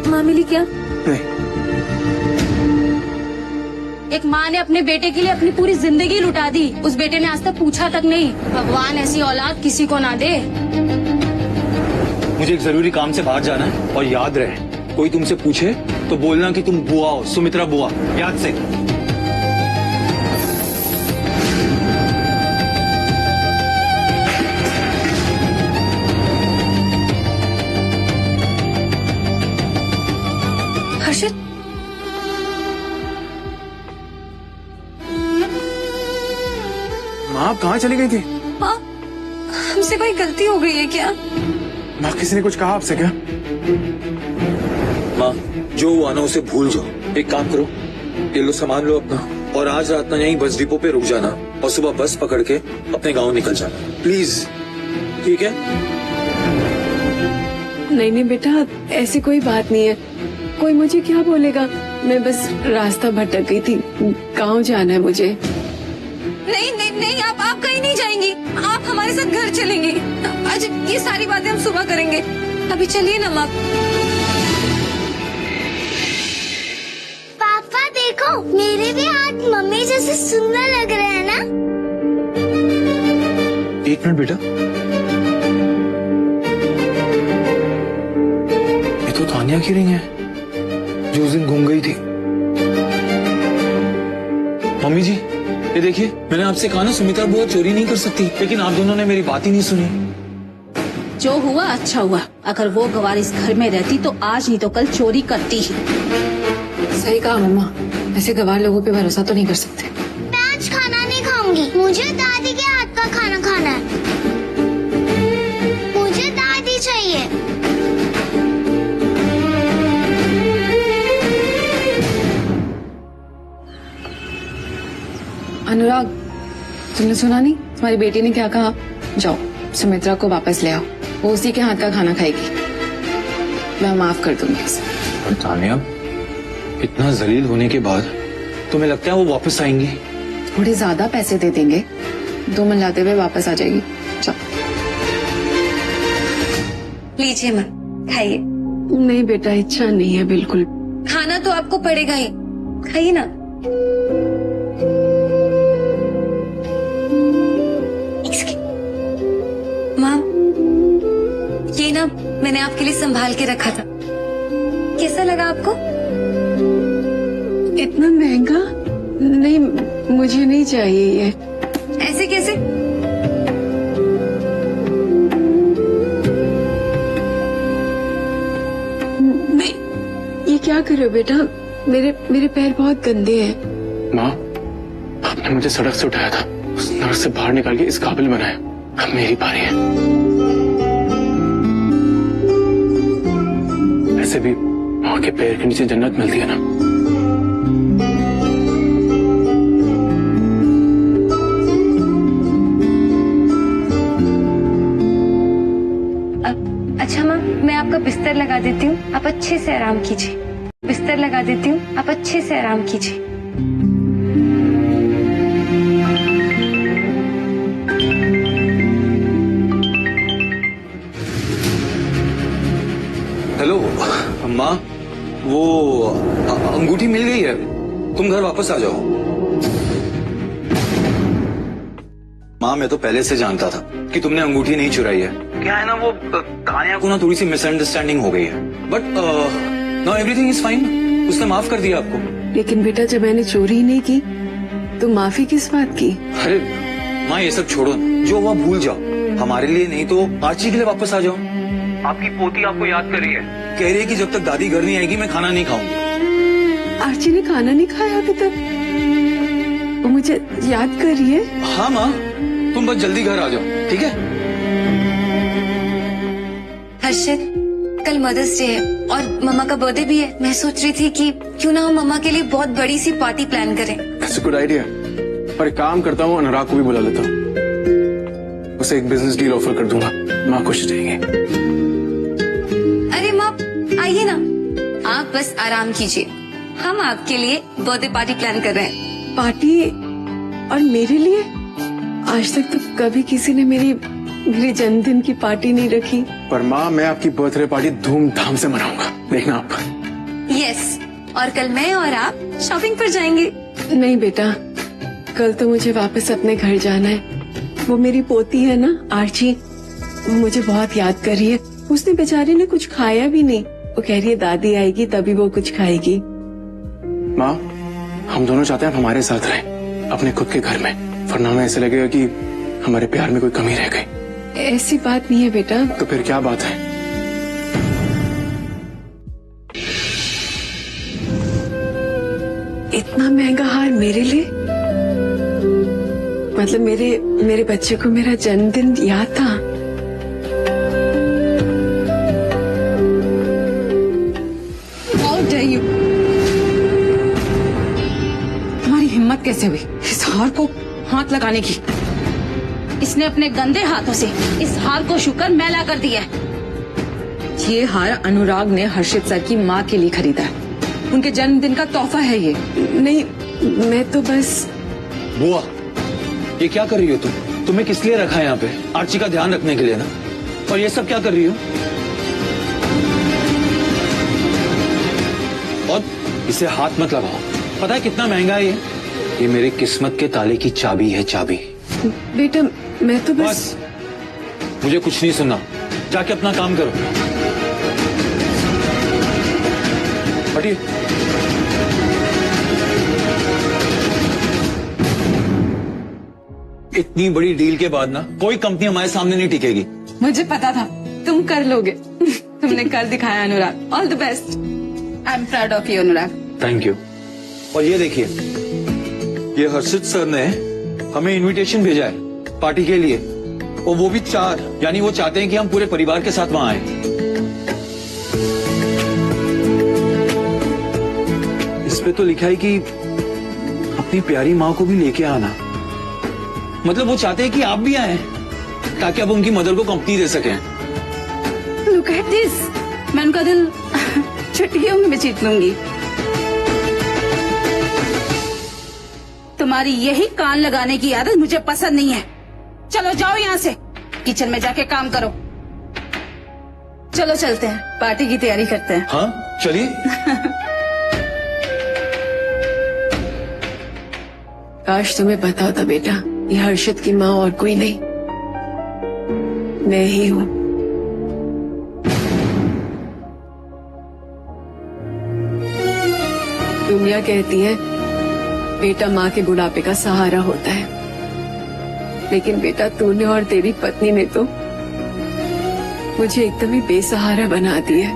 [SPEAKER 8] माँ मिली क्या?
[SPEAKER 3] नहीं,
[SPEAKER 8] एक माँ ने अपने बेटे के लिए अपनी पूरी जिंदगी लुटा दी, उस बेटे ने आज तक पूछा तक नहीं। भगवान ऐसी औलाद किसी को ना दे।
[SPEAKER 1] मुझे एक जरूरी काम से बाहर जाना है, और याद रहे, कोई तुमसे पूछे तो बोलना कि तुम बुआ हो, सुमित्रा बुआ, याद से।
[SPEAKER 8] हर्षित,
[SPEAKER 6] माँ आप कहाँ चली गई थी?
[SPEAKER 8] माँ, हमसे कोई गलती हो गई है क्या?
[SPEAKER 6] माँ किसी ने कुछ कहा आपसे क्या?
[SPEAKER 3] माँ, जो हुआ ना उसे भूल जाओ। एक काम करो, ये लो सामान लो अपना, और आज रात ना यहीं बस डिपो पे रुक जाना और सुबह बस पकड़ के अपने गांव निकल जाना, प्लीज। ठीक है?
[SPEAKER 2] नहीं बेटा, ऐसी कोई बात नहीं है। कोई मुझे क्या बोलेगा? मैं बस रास्ता भटक गई थी, गांव जाना है मुझे।
[SPEAKER 8] नहीं नहीं नहीं, आप कहीं नहीं जाएंगी, आप हमारे साथ घर चलेंगी। आज ये सारी बातें हम सुबह करेंगे, अभी चलिए ना माँ।
[SPEAKER 9] पापा देखो, मेरे भी हाथ मम्मी जैसे सुंदर लग रहे हैं ना?
[SPEAKER 3] 1 मिनट बेटा, ये तो तानिया की रिंग है जो उस दिन घूम गई थी। मम्मी जी, ये देखिए, मैंने आपसे कहा ना सुमित्रा बुआ चोरी नहीं कर सकती, लेकिन आप दोनों ने मेरी बात ही नहीं सुनी।
[SPEAKER 4] जो हुआ अच्छा हुआ, अगर वो गवार इस घर में रहती तो आज नहीं तो कल चोरी करती ही।
[SPEAKER 7] सही कहा मम्मा, ऐसे गवार लोगों पे भरोसा तो नहीं कर सकते।
[SPEAKER 9] मैं आज खाना नहीं खाऊंगी, मुझे दादी के हाथ का खाना खाना है। मुझे दादी चाहिए।
[SPEAKER 7] अनुराग, तुमने सुना नहीं तुम्हारी बेटी ने क्या कहा? जाओ सुमित्रा को वापस ले आओ, वो उसी के हाथ का खाना खाएगी। मैं माफ कर दूंगी उसे।
[SPEAKER 3] तानिया, इतना जलील होने के बाद तुम्हें लगता है वो वापस आएंगी?
[SPEAKER 7] थोड़े ज्यादा पैसे दे देंगे, 2 मिलाते हुए वापस आ जाएगी। जाओ।
[SPEAKER 8] लीजिए माँ, खाइए।
[SPEAKER 2] नहीं बेटा, इच्छा नहीं है बिल्कुल।
[SPEAKER 8] खाना तो आपको पड़ेगा ही, खाइए ना। माँ, ये ना मैंने आपके लिए संभाल के रखा था, कैसा लगा आपको?
[SPEAKER 2] इतना महंगा? नहीं, मुझे नहीं चाहिए ये।
[SPEAKER 8] ऐसे कैसे?
[SPEAKER 2] कर रहे हो बेटा? मेरे पैर बहुत गंदे हैं।
[SPEAKER 6] माँ, आपने मुझे सड़क से उठाया था, उस नर्क से बाहर निकाल के इस काबिल बनाया। अब मेरी बारी है। ऐसे भी माँ के पैर के नीचे जन्नत मिलती है ना।
[SPEAKER 8] अच्छा माँ, मैं आपका बिस्तर लगा देती हूँ, आप अच्छे से आराम कीजिए। बिस्तर लगा देती हूँ, आप अच्छे से आराम कीजिए।
[SPEAKER 1] हेलो अम्मा, वो अंगूठी मिल गई है, तुम घर वापस आ जाओ। माँ, मैं तो पहले से जानता था कि तुमने अंगूठी नहीं चुराई है। क्या है ना, वो कान्या को ना थोड़ी सी मिसअंडरस्टैंडिंग हो गई है, but now everything is fine. उसने माफ कर दिया आपको।
[SPEAKER 2] लेकिन बेटा, जब मैंने चोरी ही नहीं की तो माफी किस बात की?
[SPEAKER 1] अरे माँ, ये सब छोड़ो ना, जो हुआ भूल जाओ। हमारे लिए नहीं तो आर्ची के लिए वापस आ जाओ। आपकी पोती आपको याद कर रही है, कह रही है कि जब तक दादी घर नहीं आएगी मैं खाना नहीं खाऊंगी।
[SPEAKER 2] आर्ची ने खाना नहीं खाया अभी तक? वो मुझे याद कर रही है?
[SPEAKER 1] हाँ माँ, तुम बस जल्दी घर आ जाओ, ठीक है?
[SPEAKER 8] हर्षित, कल मदर्स डे है और मम्मा का बर्थडे भी है। मैं सोच रही थी कि क्यों ना हम मम्मा के लिए बहुत बड़ी सी पार्टी प्लान करें।
[SPEAKER 6] That's a good idea। पर एक काम करता हूँ, अनुराग को भी बुला लेता हूँ, उसे एक बिजनेस डील ऑफर कर दूंगा। माँ खुश रहेंगे।
[SPEAKER 8] अरे माँ, आइए ना, आप बस आराम कीजिए। हम आपके लिए बर्थडे पार्टी प्लान कर रहे हैं।
[SPEAKER 2] पार्टी? और मेरे लिए? आज तक तो कभी किसी ने मेरे जन्मदिन की पार्टी नहीं रखी।
[SPEAKER 6] पर माँ, मैं आपकी बर्थडे पार्टी धूमधाम से मनाऊंगा, देखना आप।
[SPEAKER 8] यस, और कल मैं और आप शॉपिंग पर जाएंगे।
[SPEAKER 2] नहीं बेटा, कल तो मुझे वापस अपने घर जाना है। वो मेरी पोती है ना आर्ची, वो मुझे बहुत याद कर रही है। उसने बेचारी ने कुछ खाया भी नहीं। वो कह रही है दादी आएगी तभी वो कुछ खाएगी।
[SPEAKER 6] माँ, हम दोनों चाहते हैं आप हमारे साथ रहें, अपने खुद के घर में, वरना हमें ऐसे लगेगा कि हमारे प्यार में कोई कमी रह गई।
[SPEAKER 2] ऐसी बात नहीं है बेटा।
[SPEAKER 6] तो फिर क्या बात है?
[SPEAKER 2] इतना महंगा हार मेरे लिए? मतलब मेरे बच्चे को मेरा जन्मदिन याद था?
[SPEAKER 7] How dare you? तुम्हारी हिम्मत कैसे हुई इस हार को हाथ लगाने की?
[SPEAKER 4] इसने अपने गंदे हाथों से इस हार को छूकर मैला कर दिया है।
[SPEAKER 7] ये हार अनुराग ने हर्षित सर की माँ के लिए खरीदा है। उनके जन्मदिन का तोहफा है ये।
[SPEAKER 2] नहीं, मैं तो बस।
[SPEAKER 1] बुआ, ये क्या कर रही हो तुम? तुम्हें किस लिए रखा है यहाँ पे? आर्ची का ध्यान रखने के लिए ना? और ये सब क्या कर रही हो? और इसे हाथ मत लगाओ, पता है कितना महंगा है ये मेरी किस्मत के ताले की चाबी है, चाबी।
[SPEAKER 2] बेटा, मैं तो बस।
[SPEAKER 1] मुझे कुछ नहीं सुनना, जाके अपना काम करो। हटिए। इतनी बड़ी डील के बाद ना कोई कंपनी हमारे सामने नहीं टिकेगी।
[SPEAKER 7] मुझे पता था तुम कर लोगे। तुमने कर दिखाया Anurag. All the best.
[SPEAKER 4] I am proud of you Anurag.
[SPEAKER 1] Thank you. और ये देखिए, ये हर्षित सर ने हमें इनविटेशन भेजा है पार्टी के लिए, और वो भी 4, यानी वो चाहते हैं कि हम पूरे परिवार के साथ वहां आए। इस पे तो लिखा है कि अपनी प्यारी माँ को भी लेके आना। मतलब वो चाहते हैं कि आप भी आए ताकि आप उनकी मदर को कंपनी दे सकें।
[SPEAKER 4] लुक एट दिस, मैं उनका दिल चुटकियों में जीत लूंगी। तुम्हारी यही कान लगाने की आदत मुझे पसंद नहीं है। चलो जाओ यहाँ से, किचन में जाके काम करो। चलो चलते हैं, पार्टी की तैयारी करते हैं।
[SPEAKER 1] हाँ चलिए।
[SPEAKER 2] काश तुम्हें पता होता बेटा, ये हर्षित की माँ और कोई नहीं, मैं ही हूँ। दुनिया कहती है बेटा माँ के बुढ़ापे का सहारा होता है, लेकिन बेटा तूने और तेरी पत्नी ने तो मुझे एकदम ही बेसहारा बना दिया।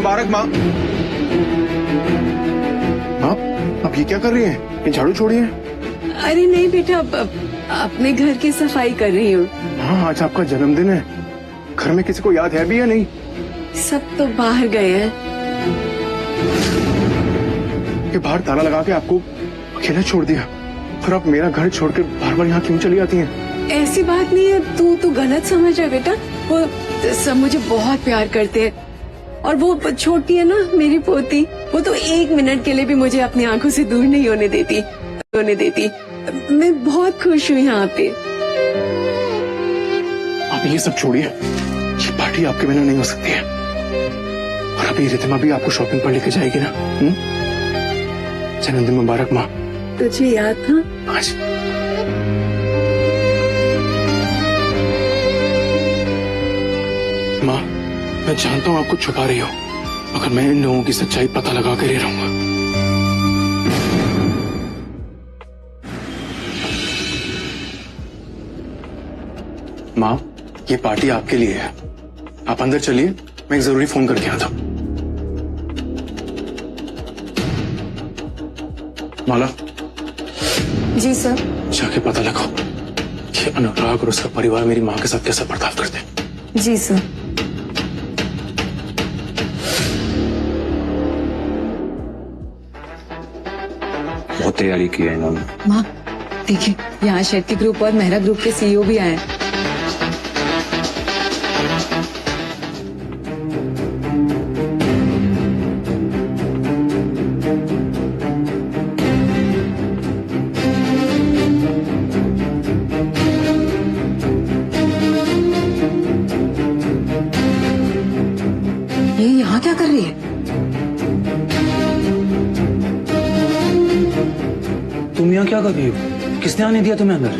[SPEAKER 6] मुबारक माँ। माँ, आप ये क्या कर रही हैं? ये झाड़ू छोड़िए।
[SPEAKER 2] अरे नहीं बेटा, अपने घर की सफाई कर रही हूँ।
[SPEAKER 6] हाँ, आज आपका जन्मदिन है। घर में किसी को याद है भी या नहीं?
[SPEAKER 2] सब तो बाहर गए हैं।
[SPEAKER 6] कि बाहर ताला लगा के आपको अकेला छोड़ दिया, और आप मेरा घर छोड़कर बार बार यहाँ क्यों चली आती हैं?
[SPEAKER 2] ऐसी बात नहीं है, तू गलत समझ रहा है बेटा। वो सब मुझे बहुत प्यार करते हैं, और वो छोटी है ना मेरी पोती, वो तो 1 मिनट के लिए भी मुझे अपनी आंखों से दूर नहीं होने देती। मैं बहुत खुश हूँ यहाँ पे।
[SPEAKER 6] आप ये सब छोड़िए, ये पार्टी आपके बिना नहीं हो सकती है। और अभी रितिमा भी आपको शॉपिंग पर लेके जाएगी ना? जन्मदिन मुबारक माँ।
[SPEAKER 2] तुझे याद था?
[SPEAKER 6] आज माँ, मैं जानता हूँ आपको छुपा रही हो, मगर मैं इन लोगों की सच्चाई पता लगा कर ही रहूंगा। माँ, ये पार्टी आपके लिए है। आप अंदर चलिए, मैं एक जरूरी फोन करके आता हूँ। माला,
[SPEAKER 7] जी सर।
[SPEAKER 6] जाके पता लगाओ कि अनुराग और उसका परिवार मेरी माँ के साथ कैसा बर्ताव करते हैं।
[SPEAKER 7] जी सर।
[SPEAKER 1] बहुत तैयारी की है इन्होंने।
[SPEAKER 7] माँ देखिए, यहाँ शेट्टी ग्रुप और मेहरा ग्रुप के सीईओ भी आए हैं। ये यहाँ क्या कर रही है?
[SPEAKER 1] तुम यहाँ क्या कर रही हो? किसने आने दिया तुम्हें अंदर?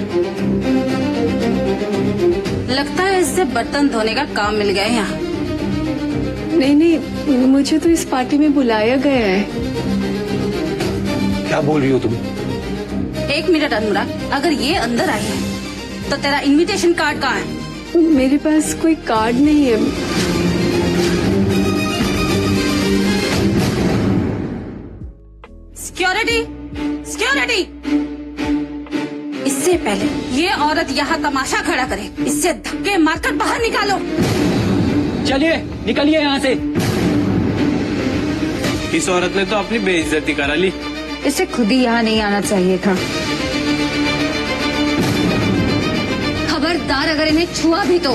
[SPEAKER 4] लगता है इससे बर्तन धोने का काम मिल गया है यहाँ।
[SPEAKER 2] नहीं, मुझे तो इस पार्टी में बुलाया गया है।
[SPEAKER 1] क्या बोल रही हो तुम?
[SPEAKER 4] 1 मिनट अनुराग, अगर ये अंदर आई है तो तेरा इनविटेशन कार्ड कहाँ है?
[SPEAKER 2] मेरे पास कोई कार्ड नहीं है। सिक्योरिटी! इससे पहले ये औरत यहाँ तमाशा खड़ा करे, इससे धक्के मारकर बाहर निकालो।
[SPEAKER 10] चलिए निकलिए यहाँ से। इस औरत ने तो अपनी बेइज्जती करा ली।
[SPEAKER 8] इसे खुद ही यहाँ नहीं आना चाहिए था। खबरदार, अगर इन्हें छुआ भी तो।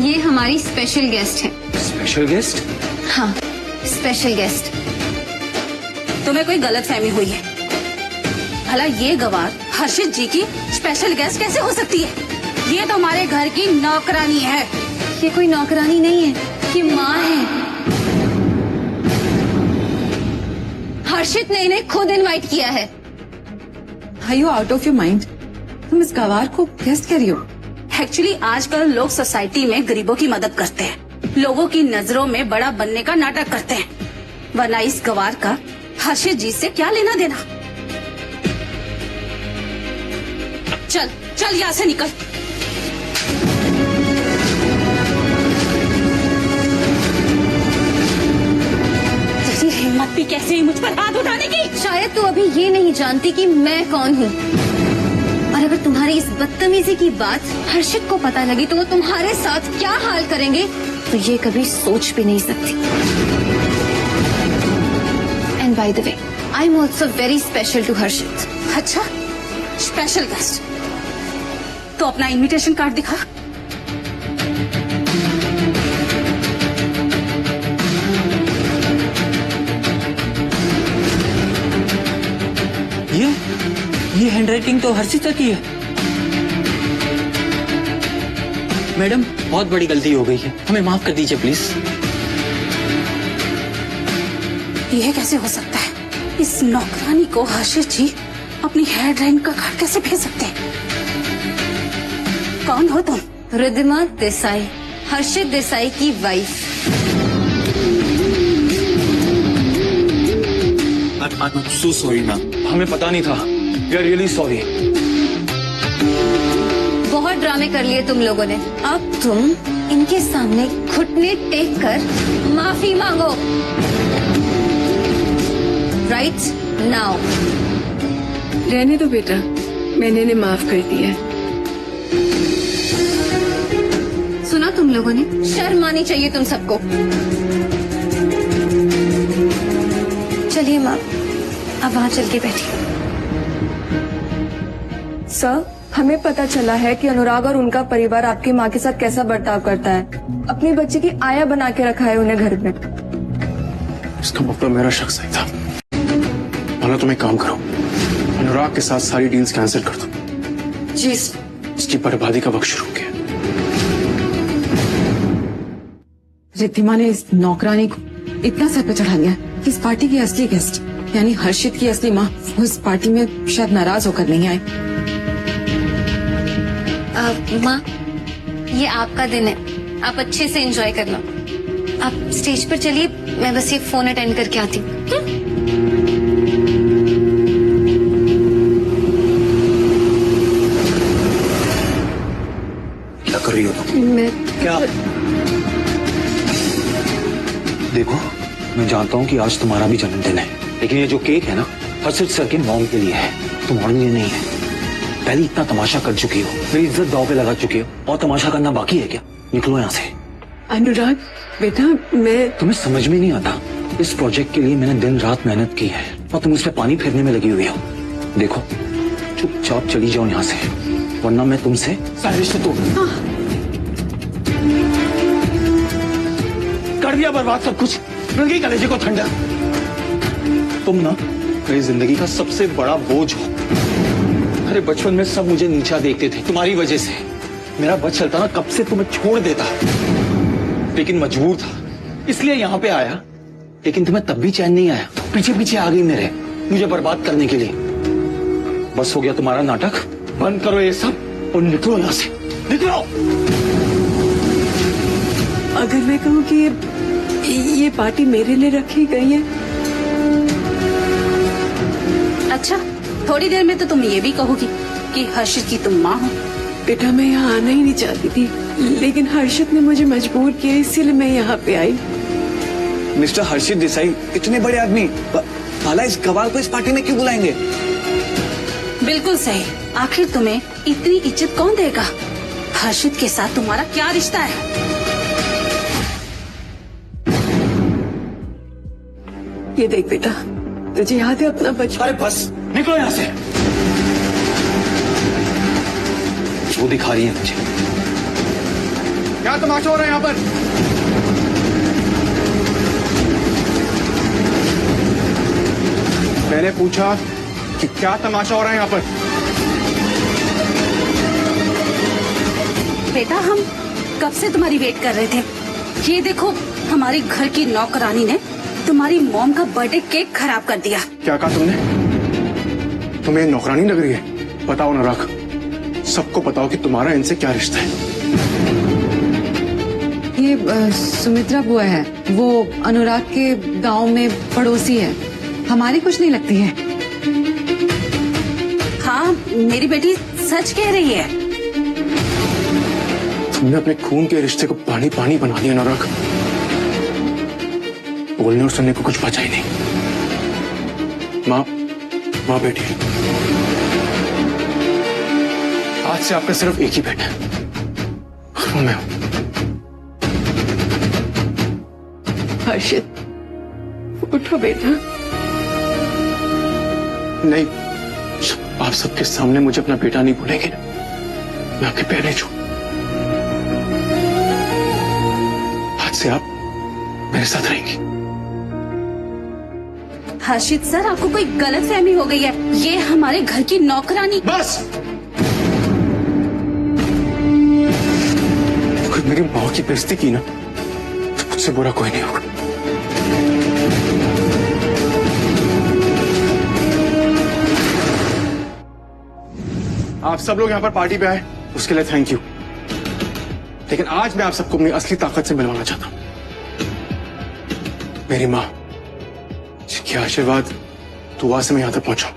[SPEAKER 8] ये हमारी स्पेशल गेस्ट है।
[SPEAKER 1] Special guest?
[SPEAKER 8] हाँ, स्पेशल गेस्ट।
[SPEAKER 4] तुम्हें कोई गलतफहमी हुई है। भला ये गवार हर्षित जी की स्पेशल गेस्ट कैसे हो सकती है? ये तो हमारे घर की नौकरानी है।
[SPEAKER 8] ये कोई नौकरानी नहीं है, ये माँ है। हर्षित ने इन्हें खुद इनवाइट किया है।
[SPEAKER 7] Are you out of your mind? तुम इस गवार को गेस्ट कह रही हो?
[SPEAKER 4] एक्चुअली आजकल लोग सोसाइटी में गरीबों की मदद करते हैं, लोगों की नजरों में बड़ा बनने का नाटक करते हैं, वरना इस गवार का हर्षित जी से क्या लेना देना। चल यहाँ से निकल। तेरी हिम्मत भी कैसे ही मुझ पर हाथ उठाने की?
[SPEAKER 8] शायद तू अभी ये नहीं जानती कि मैं कौन हूँ, और अगर तुम्हारी इस बदतमीजी की बात हर्षित को पता लगी तो वो तुम्हारे साथ क्या हाल करेंगे तो ये कभी सोच भी नहीं सकती। And by the way, I am also very special to Harshit.
[SPEAKER 4] अच्छा, स्पेशल गेस्ट? तो अपना इनविटेशन कार्ड दिखा।
[SPEAKER 10] ये हैंडराइटिंग तो हर्षिता की है। मैडम, बहुत बड़ी गलती हो गई है, हमें माफ कर दीजिए प्लीज।
[SPEAKER 4] यह कैसे हो सकता है? इस नौकरानी को हर्षित जी अपनी हेयर ड्राइंग का कार्ड कैसे भेज सकते हैं? कौन हो तुम?
[SPEAKER 8] रिद्धिमा देसाई, हर्षित देसाई की वाइफ।
[SPEAKER 1] सो सॉरी मैम, हमें पता नहीं था। We are really sorry.
[SPEAKER 8] बहुत ड्रामे कर लिए तुम लोगों ने। अब तुम इनके सामने घुटने टेक कर माफी मांगो। Right now.
[SPEAKER 2] रहने दो बेटा, मैंने इन्हें माफ कर दिया है।
[SPEAKER 8] सुना तुम लोगों ने? शर्म आनी चाहिए तुम सबको। चलिए माँ, अब वहाँ चल के बैठिए।
[SPEAKER 11] सर, हमें पता चला है कि अनुराग और उनका परिवार आपकी माँ के साथ कैसा बर्ताव करता है। अपनी बच्ची की आया बना के रखा है उन्हें घर में।
[SPEAKER 6] इसका मतलब मेरा शक सही था। माना तुम एक काम करो, अनुराग के साथ सारी डील्स कैंसिल कर दो।
[SPEAKER 7] जी
[SPEAKER 6] इसकी बर्बादी का वक्त शुरू हो गया।
[SPEAKER 7] रिद्धिमा ने इस नौकरानी को इतना सर पे चढ़ा लिया कि इस पार्टी की असली गेस्ट यानी हर्षित की असली माँ वो इस पार्टी में शायद नाराज होकर नहीं आई।
[SPEAKER 8] माँ, ये आपका दिन है, आप अच्छे से एंजॉय कर लो। आप स्टेज पर चलिए, मैं बस ये फोन अटेंड करके आती हूँ।
[SPEAKER 1] क्या कर रही हो तुम?
[SPEAKER 2] मैं
[SPEAKER 1] क्या? देखो, मैं जानता हूँ कि आज तुम्हारा भी जन्मदिन है, लेकिन ये जो केक है ना, हर्षित सर के मॉम के लिए है, तुम्हारे लिए नहीं है। पहले इतना तमाशा कर चुकी हो, मेरी इज्जत दांव पे लगा चुकी हो, और तमाशा करना बाकी है क्या? निकलो यहाँ से।
[SPEAKER 2] अनुराग बेटा, मैं
[SPEAKER 1] तुम्हें समझ में नहीं आता, इस प्रोजेक्ट के लिए मैंने दिन रात मेहनत की है और तुम उस पर पानी फेरने में लगी हुई हो। देखो, चुपचाप चली जाओ यहाँ से, वरना मैं तुमसे सारे रिश्ते तोड़ कर दिया बर्बाद सब कुछ, मिल गई कलेजे को ठंडा। तुम ना मेरी जिंदगी का सबसे बड़ा बोझ हो। अरे बचपन में सब मुझे नीचा देखते थे, तुम्हारी वजह से मेरा बस चलता ना कब से तुम्हें छोड़ देता, लेकिन मजबूर था इसलिए यहाँ पे आया। लेकिन तुम्हें तब भी चैन नहीं आया, पीछे पीछे आ गई मेरे, मुझे बर्बाद करने के लिए। बस हो गया तुम्हारा नाटक, बंद करो ये सब और निकलो यहाँ से, निकलो।
[SPEAKER 2] अगर मैं कहूँ कि ये पार्टी मेरे लिए रखी गई है।
[SPEAKER 4] अच्छा, थोड़ी देर में तो तुम ये भी कहोगी कि हर्षित की तुम माँ हो।
[SPEAKER 2] बेटा, मैं यहाँ आना ही नहीं चाहती थी, लेकिन हर्षित ने मुझे मजबूर किया, इसीलिए मैं यहाँ पे आई।
[SPEAKER 3] मिस्टर हर्षित देसाई इतने बड़े आदमी भला इस गवार को इस पार्टी में क्यों बुलाएंगे?
[SPEAKER 4] बिल्कुल सही। आखिर तुम्हें इतनी इज्जत कौन देगा? हर्षित के साथ तुम्हारा क्या रिश्ता है?
[SPEAKER 2] ये देख बेटा, तुझे याद है अपना बचपन?
[SPEAKER 1] अरे बस, निकलो यहाँ से। वो दिखा रही है मुझे।
[SPEAKER 6] क्या तमाशा हो रहा है यहाँ पर? मैंने पूछा कि क्या तमाशा हो रहा है यहाँ पर?
[SPEAKER 4] बेटा, हम कब से तुम्हारी वेट कर रहे थे। ये देखो, हमारी घर की नौकरानी ने तुम्हारी मॉम का बर्थडे केक खराब कर दिया।
[SPEAKER 6] क्या कहा तुमने? तुम्हें नौकरानी लग रही है? बताओ अनुराग, सबको बताओ कि तुम्हारा इनसे क्या रिश्ता है।
[SPEAKER 7] ये सुमित्रा बुआ है, वो अनुराग के गांव में पड़ोसी है, हमारी कुछ नहीं लगती है।
[SPEAKER 4] हाँ, मेरी बेटी सच कह रही है।
[SPEAKER 6] तुमने अपने खून के रिश्ते को पानी पानी बना दिया अनुराग। बोलने और सुनने को कुछ बचा ही नहीं। माँ बेटी, आज से आपका सिर्फ एक ही बेटा है, वो मैं हूं।
[SPEAKER 2] हर्षित, उठो बेटा।
[SPEAKER 6] नहीं, आप सबके सामने मुझे अपना बेटा नहीं बोलेंगे, मैं आपके पैर नहीं छू। आज से आप मेरे साथ रहेंगी।
[SPEAKER 4] हर्षित सर, आपको कोई गलतफहमी हो गई है। ये हमारे घर की नौकरानी।
[SPEAKER 6] बस, अगर मेरी माँ की बेइज्जती की ना, तो मुझसे बुरा कोई नहीं होगा। आप सब लोग यहाँ पर पार्टी पे आए, उसके लिए थैंक यू। लेकिन आज मैं आप सबको अपनी असली ताकत से मिलवाना चाहता हूँ। मेरी माँ, जिनके आशीर्वाद दुआ से मैं यहाँ तक पहुंचा।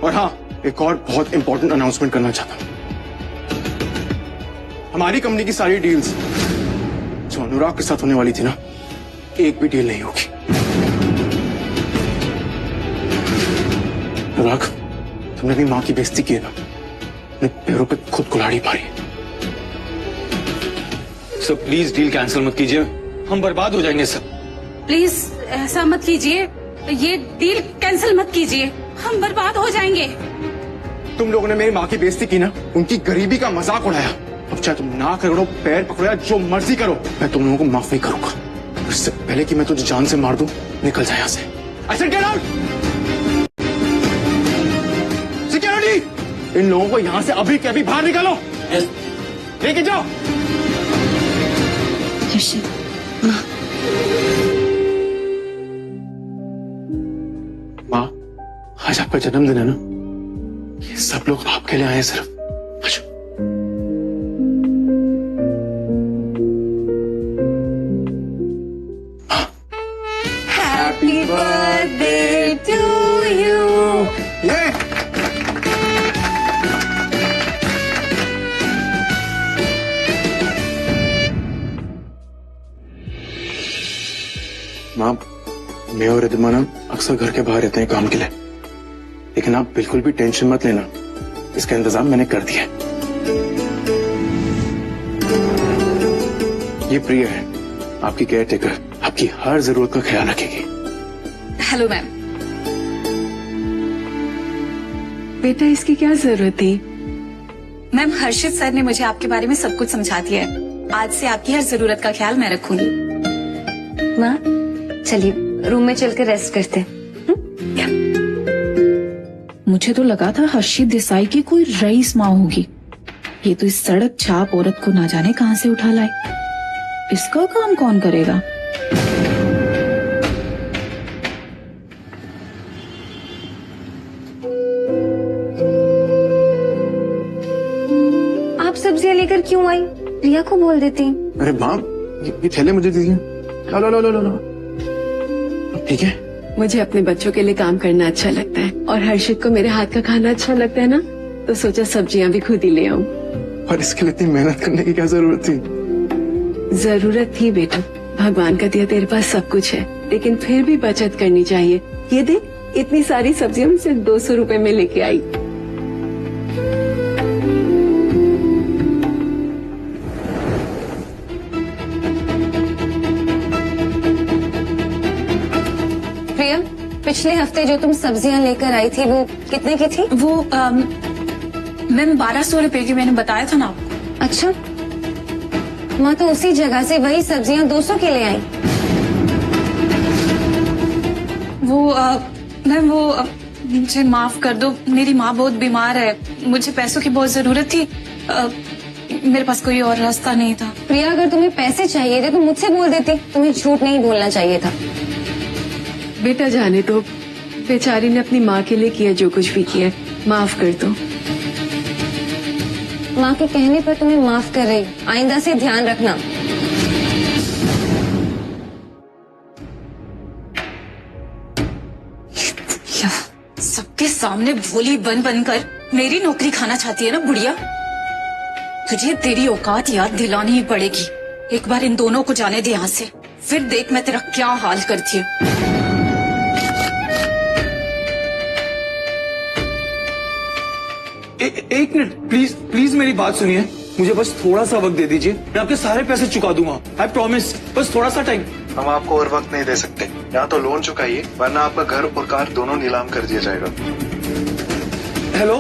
[SPEAKER 6] और हाँ, एक और बहुत इंपॉर्टेंट अनाउंसमेंट करना चाहता हूँ। हमारी कंपनी की सारी डील्स जो अनुराग के साथ होने वाली थी ना, एक भी डील नहीं होगी। अनुराग, तुमने अपनी माँ की बेइज्जती की है ना, अपने पैरों पे खुद कुल्हाड़ी मारी।
[SPEAKER 1] सर प्लीज डील कैंसिल मत कीजिए, हम बर्बाद हो जाएंगे सर।
[SPEAKER 4] प्लीज ऐसा मत कीजिए, ये डील कैंसिल मत कीजिए, हम बर्बाद हो जाएंगे।
[SPEAKER 6] तुम लोगों ने मेरी माँ की बेइज्जती की ना, उनकी गरीबी का मजाक उड़ाया। अब चाहे तुम नाक रगड़ो, पैर पकड़ो या जो मर्जी करो, मैं तुम लोगों को माफ नहीं करूंगा। इससे पहले कि मैं तुझे जान से मार दूं, निकल जा यहाँ से। I said get out! Security! इन लोगों को यहाँ से अभी के अभी बाहर निकालो। लेके जाओ।
[SPEAKER 8] हर्षित,
[SPEAKER 6] माँ, आज आपका जन्मदिन है ना, ये सब लोग आपके लिए आए हैं सिर्फ। अच्छा।
[SPEAKER 7] Happy birthday to you.
[SPEAKER 6] ये माँ, मैं और रिद्धिमा ना अक्सर घर के बाहर रहते हैं काम के लिए, लेकिन आप बिल्कुल भी टेंशन मत लेना, इसका इंतजाम मैंने कर दिया है। ये प्रिया है, आपकी केयर टेकर, आपकी हर जरूरत का ख्याल रखेगी।
[SPEAKER 7] Hello ma'am.
[SPEAKER 2] बेटा इसकी क्या जरूरत थी?
[SPEAKER 7] मैम, हर्षित सर ने मुझे आपके बारे में सब कुछ समझा दिया है। आज से आपकी हर जरूरत का ख्याल मैं रखूंगी।
[SPEAKER 8] माँ चलिए रूम में चल कर रेस्ट करते हैं।
[SPEAKER 12] मुझे तो लगा था हर्षित देसाई की कोई रईस माँ होगी, ये तो इस सड़क छाप औरत को ना जाने कहां से उठा लाए। इसका काम कौन करेगा?
[SPEAKER 8] आप सब्जियां लेकर क्यों आई? प्रिया को बोल देती।
[SPEAKER 6] अरे माँ, ये थैले मुझे दीजिए। लो लो लो लो लो लो। ठीक है।
[SPEAKER 2] मुझे अपने बच्चों के लिए काम करना अच्छा लगता है और हर्षित को मेरे हाथ का खाना अच्छा लगता है ना, तो सोचा सब्जियां भी खुद ही ले आऊं।
[SPEAKER 6] और इसके लिए इतनी मेहनत करने की क्या जरूरत थी?
[SPEAKER 2] जरूरत थी बेटा, भगवान का दिया तेरे पास सब कुछ है, लेकिन फिर भी बचत करनी चाहिए। ये देख, इतनी सारी सब्जियां मैं सिर्फ 200 रुपए में लेके आई।
[SPEAKER 8] प्रिया, पिछले हफ्ते जो तुम सब्जियां लेकर आई थी वो कितने की थी?
[SPEAKER 7] वो मैम 1200 रुपए की मैंने बताया था ना आपको।
[SPEAKER 8] अच्छा, माँ तो उसी जगह से वही सब्जियां 200 के ले आई।
[SPEAKER 7] वो मैम वो मुझे माफ कर दो, मेरी माँ बहुत बीमार है, मुझे पैसों की बहुत जरूरत थी, मेरे पास कोई और रास्ता नहीं था।
[SPEAKER 8] प्रिया, अगर तुम्हें पैसे चाहिए थे तो मुझसे बोल देती, तुम्हें झूठ नहीं बोलना चाहिए था।
[SPEAKER 2] बेटा जाने तो, बेचारी ने अपनी माँ के लिए किया जो कुछ भी किया, माफ कर दो।
[SPEAKER 8] माँ के कहने पर तुम्हें माफ कर रही, आइंदा से ध्यान रखना।
[SPEAKER 7] सबके सामने भोली बन बनकर मेरी नौकरी खाना चाहती है ना बुढ़िया? तुझे तेरी औकात याद दिलानी ही पड़ेगी। एक बार इन दोनों को जाने दे यहाँ से, फिर देख मैं तेरा क्या हाल करती हूँ।
[SPEAKER 1] एक मिनट प्लीज, प्लीज मेरी बात सुनिए, मुझे बस थोड़ा सा वक्त दे दीजिए, मैं आपके सारे पैसे चुका दूंगा, आई प्रॉमिस। बस थोड़ा सा टाइम।
[SPEAKER 13] हम आपको और वक्त नहीं दे सकते, या तो लोन चुकाइए वरना आपका घर और कार दोनों नीलाम कर दिया जाएगा।
[SPEAKER 1] हेलो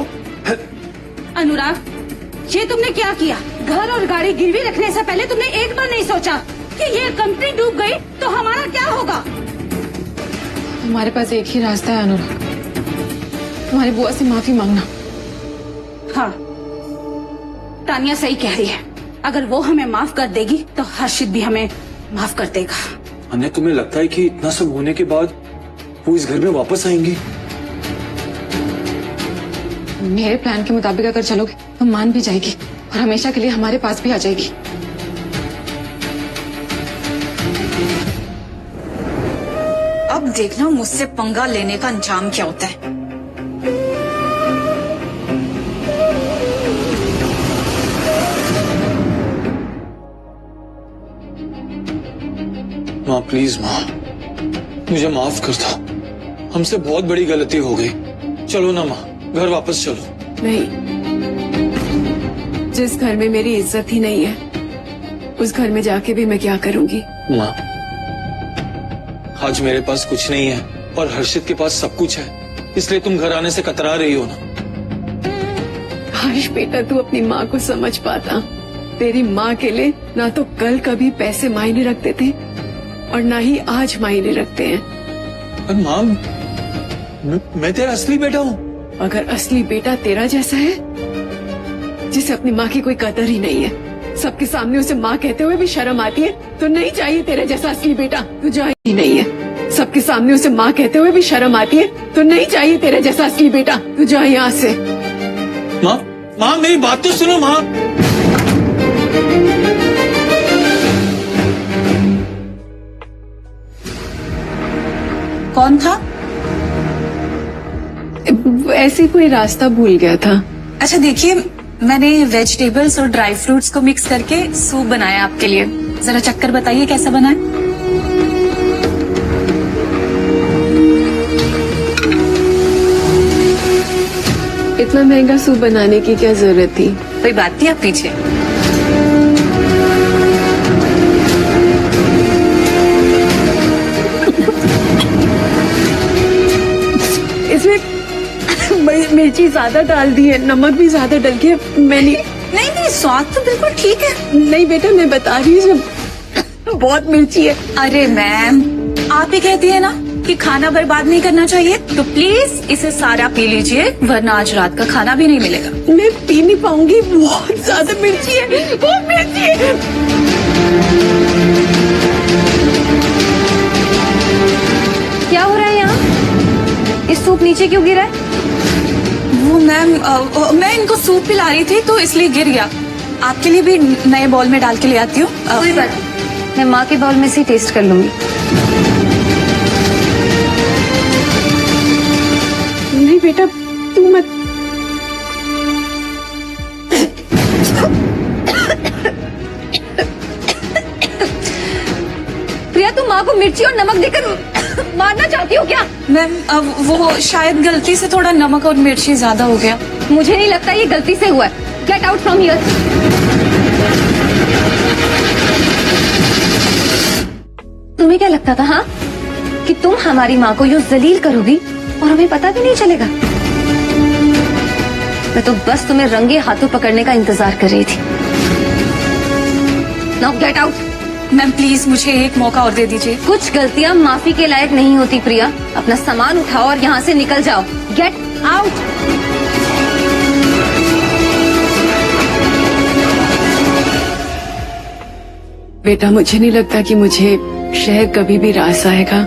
[SPEAKER 4] अनुराग, ये तुमने क्या किया? घर और गाड़ी गिरवी रखने से पहले तुमने एक बार नहीं सोचा कि ये कंपनी डूब गई तो हमारा क्या होगा?
[SPEAKER 7] तुम्हारे पास एक ही रास्ता है अनुराग, तुम्हारी बुआ से माफी मांगना।
[SPEAKER 4] हाँ, तानिया सही कह रही है, अगर वो हमें माफ कर देगी तो हर्षित भी हमें माफ कर देगा।
[SPEAKER 1] अन्य तुम्हें लगता है कि इतना सब होने के बाद वो इस घर में वापस आएंगी?
[SPEAKER 7] मेरे प्लान के मुताबिक अगर चलोगे तो मान भी जाएगी और हमेशा के लिए हमारे पास भी आ जाएगी। अब देखना मुझसे पंगा लेने का अंजाम क्या होता है।
[SPEAKER 3] माँ प्लीज माँ, मुझे माफ कर दो। हमसे बहुत बड़ी गलती हो गई। चलो ना माँ, घर वापस चलो।
[SPEAKER 2] नहीं, जिस घर में मेरी इज्जत ही नहीं है, उस घर में जाके भी मैं क्या करूंगी?
[SPEAKER 3] माँ, आज मेरे पास कुछ नहीं है और हर्षित के पास सब कुछ है, इसलिए तुम घर आने से कतरा रही हो ना।
[SPEAKER 2] काश बेटा तू अपनी माँ को समझ पाता। तेरी माँ के लिए ना तो कल कभी पैसे मायने रखते थे और ना ही आज मायने रखते हैं।
[SPEAKER 3] पर माँ, मैं तेरा असली बेटा हूँ।
[SPEAKER 2] अगर असली बेटा तेरा जैसा है, जिसे अपनी माँ की कोई कदर ही नहीं है, सबके सामने उसे माँ कहते हुए भी शर्म आती है, तो नहीं चाहिए तेरे जैसा असली बेटा। तू जा ही नहीं है। सबके सामने उसे माँ कहते हुए भी शर्म आती है, तो नहीं चाहिए तेरे जैसा असली बेटा। तू जा यहाँ से।
[SPEAKER 3] माँ, माँ मेरी बात तो सुनो माँ।
[SPEAKER 12] कौन था?
[SPEAKER 2] ऐसे कोई रास्ता भूल गया था।
[SPEAKER 12] अच्छा देखिए, मैंने वेजिटेबल्स और ड्राई फ्रूट्स को मिक्स करके सूप बनाया आपके लिए। जरा चक्कर बताइए कैसा बना है।
[SPEAKER 2] इतना महंगा सूप बनाने की क्या जरूरत थी?
[SPEAKER 12] कोई बात नहीं, आप पीछे।
[SPEAKER 2] इसमें मिर्ची ज्यादा डाल दी है, नमक भी ज्यादा डल गया। मैंने
[SPEAKER 12] नहीं, स्वाद तो बिल्कुल ठीक है।
[SPEAKER 2] नहीं बेटा, मैं बता रही हूँ इसमें बहुत मिर्ची है।
[SPEAKER 12] अरे मैम, आप ही कहती है ना कि खाना बर्बाद नहीं करना चाहिए, तो प्लीज इसे सारा पी लीजिए, वरना आज रात का खाना भी नहीं मिलेगा।
[SPEAKER 2] मैं पी नहीं पाऊंगी, बहुत ज्यादा मिर्ची है, बहुत मिर्ची है।
[SPEAKER 8] क्या हो रहा है यहाँ? इस सूप नीचे क्यों गिरा है?
[SPEAKER 12] वो मैम, मैं इनको सूप पिला रही थी तो इसलिए गिर गया। आपके लिए भी नए बॉल में डाल के ले आती हूँ।
[SPEAKER 8] कोई बात नहीं, मैं माँ के बाउल में से ही टेस्ट कर लूंगी।
[SPEAKER 2] नहीं बेटा, तू मत।
[SPEAKER 8] प्रिया, तुम माँ को मिर्ची और नमक देकर मारना चाहती हो क्या?
[SPEAKER 12] मैम, वो शायद गलती से थोड़ा नमक और मिर्ची ज्यादा हो गया।
[SPEAKER 8] मुझे नहीं लगता ये गलती से हुआ है। Get out from here. तुम्हें क्या लगता था हाँ, कि तुम हमारी माँ को यूं जलील करोगी और हमें पता भी नहीं चलेगा? मैं तो बस तुम्हें रंगे हाथों पकड़ने का इंतजार कर रही थी। Now get out.
[SPEAKER 12] Ma'am please मुझे एक मौका और दे दीजिए।
[SPEAKER 8] कुछ गलतियाँ माफी के लायक नहीं होती प्रिया। अपना सामान उठाओ और यहाँ से निकल जाओ। Get out.
[SPEAKER 2] बेटा, मुझे नहीं लगता कि मुझे शहर कभी भी रास आएगा।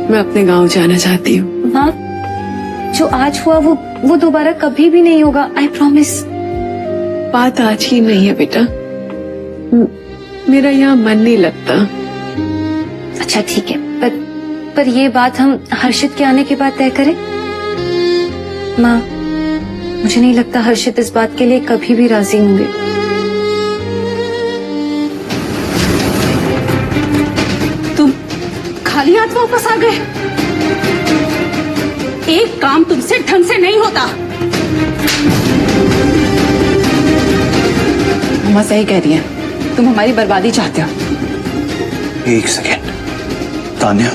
[SPEAKER 2] मैं अपने गांव जाना चाहती हूँ।
[SPEAKER 8] हाँ, जो आज हुआ वो दोबारा कभी भी नहीं होगा। I promise.
[SPEAKER 2] बात आज की नहीं है बेटा, मेरा यहाँ मन नहीं लगता।
[SPEAKER 8] अच्छा ठीक है, पर ये बात हम हर्षित के आने के बाद तय करें। माँ, मुझे नहीं लगता हर्षित इस बात के लिए कभी भी राजी होंगे।
[SPEAKER 4] तुम खाली हाथ वापस आ गए। एक काम तुमसे ढंग से नहीं होता।
[SPEAKER 12] मम्मा सही कह रही है, तुम हमारी बर्बादी चाहते हो।
[SPEAKER 1] एक सेकेंड तान्या,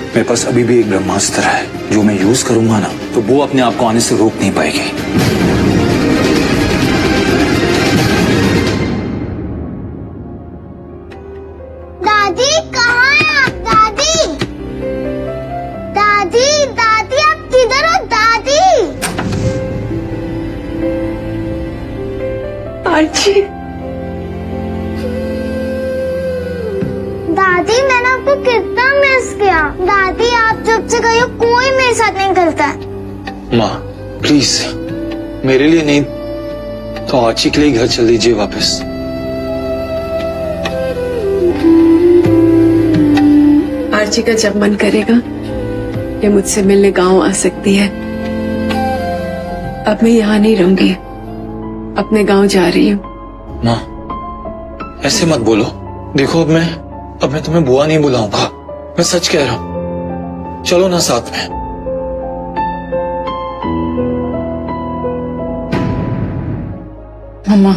[SPEAKER 1] मेरे पास अभी भी एक ब्रह्मास्त्र है, जो मैं यूज करूंगा ना तो वो अपने आप को आने से रोक नहीं पाएगी।
[SPEAKER 9] दादी कहाँ है आप? दादी, दादी, दादी आप किधर हो? दादी,
[SPEAKER 2] आर्ची,
[SPEAKER 9] दादी मैंने आपको कितना मिस किया। दादी आप जब से गई हो कोई मेरे साथ नहीं खेलता है।
[SPEAKER 3] माँ प्लीज, मेरे लिए नहीं तो आची के लिए घर चल दीजिए वापस।
[SPEAKER 2] आर्ची का जब मन करेगा ये मुझसे मिलने गांव आ सकती है। अब मैं यहाँ नहीं रहूंगी, अपने गांव जा रही हूँ।
[SPEAKER 3] माँ ऐसे मत बोलो। देखो अब मैं अब मैं तुम्हें बुआ नहीं बुलाऊंगा, मैं सच कह रहा हूँ। चलो ना साथ में।
[SPEAKER 7] मम्मा,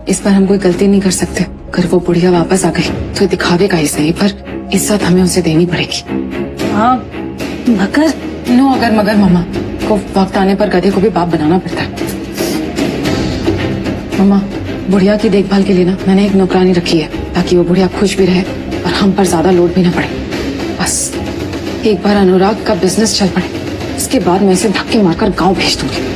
[SPEAKER 7] इस बार हम कोई गलती नहीं कर सकते। अगर वो बुढ़िया वापस आ गई तो दिखावे का ही सही, पर इज्जत हमें उसे देनी पड़ेगी।
[SPEAKER 4] हाँ मगर
[SPEAKER 7] नो अगर मगर मम्मा, को वक्त आने पर गधे को भी बाप बनाना पड़ता है। मम्मा, बुढ़िया की देखभाल के लिए ना मैंने एक नौकरानी रखी है, ताकि वो बुढ़िया खुश भी रहे और हम पर ज्यादा लोड भी ना पड़े। बस एक बार अनुराग का बिजनेस चल पड़े, उसके बाद मैं इसे धक्के मारकर गांव भेज दूंगी।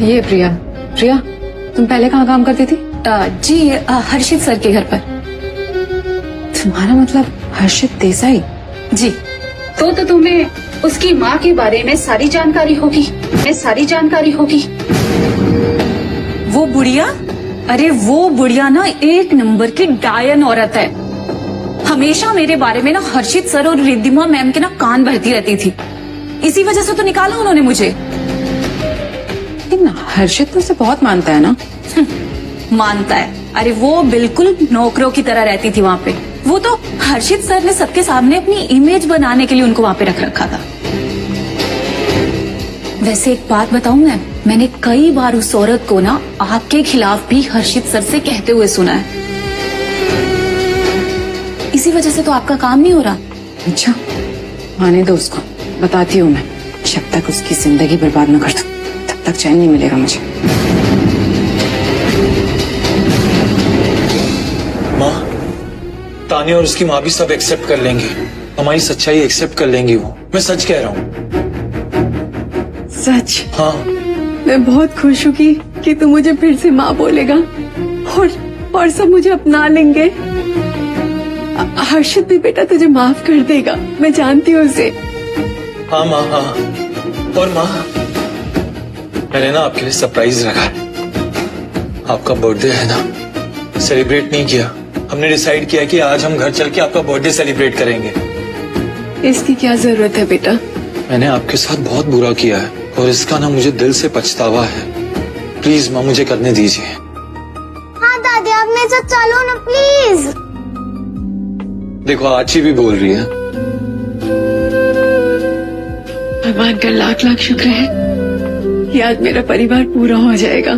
[SPEAKER 7] ये प्रिया, प्रिया तुम पहले कहाँ काम करती थी?
[SPEAKER 12] जी हर्षित सर के घर पर।
[SPEAKER 7] तुम्हारा मतलब हर्षित देसाई?
[SPEAKER 12] जी।
[SPEAKER 4] तो तुम्हें उसकी माँ के बारे में सारी जानकारी होगी।
[SPEAKER 12] वो बुढ़िया, अरे वो बुढ़िया ना एक नंबर की डायन औरत है। हमेशा मेरे बारे में ना हर्षित सर और रिद्धिमा मैम के ना कान भरती रहती थी। इसी वजह से तो निकाला उन्होंने मुझे।
[SPEAKER 7] लेकिन हर्षित तो उसे बहुत मानता है ना?
[SPEAKER 12] मानता है? अरे वो बिल्कुल नौकरों की तरह रहती थी वहाँ पे। वो तो हर्षित सर ने सबके सामने अपनी इमेज बनाने के लिए उनको वहाँ पे रख रखा था। वैसे एक बात बताऊं मैंने कई बार उस औरत को ना आपके खिलाफ भी हर्षित सर से कहते हुए सुना है। इसी वजह से तो आपका काम नहीं हो रहा।
[SPEAKER 7] अच्छा, आने दो उसको, बताती हूँ मैं। जब तक उसकी जिंदगी बर्बाद न कर दूं, तब तक चैन नहीं मिलेगा मुझे।
[SPEAKER 3] माँ, तानिया और उसकी माँ भी सब एक्सेप्ट कर लेंगी, हमारी सच्चाई एक्सेप्ट कर लेंगी। वो मैं सच कह रहा हूँ।
[SPEAKER 2] सच?
[SPEAKER 3] हाँ।
[SPEAKER 2] मैं बहुत खुश हूँ कि तू मुझे फिर से माँ बोलेगा और सब मुझे अपना लेंगे। हर्षित भी बेटा तुझे माफ कर देगा, मैं जानती हूँ उसे।
[SPEAKER 3] हाँ माँ, हाँ। और माँ, मैंने ना आपके लिए सरप्राइज रखा है। आपका बर्थडे है ना, सेलिब्रेट नहीं किया। हमने डिसाइड किया कि आज हम घर चल के आपका बर्थडे सेलिब्रेट करेंगे।
[SPEAKER 2] इसकी क्या जरूरत है बेटा?
[SPEAKER 3] मैंने आपके साथ बहुत बुरा किया है और इसका ना मुझे दिल से पछतावा है। प्लीज माँ, मुझे करने दीजिए।
[SPEAKER 9] हाँ दादी, आप मेरे साथ चलो ना प्लीज।
[SPEAKER 3] देखो आची भी बोल रही है।
[SPEAKER 2] भगवान का लाख लाख शुक्र है कि आज मेरा परिवार पूरा हो जाएगा।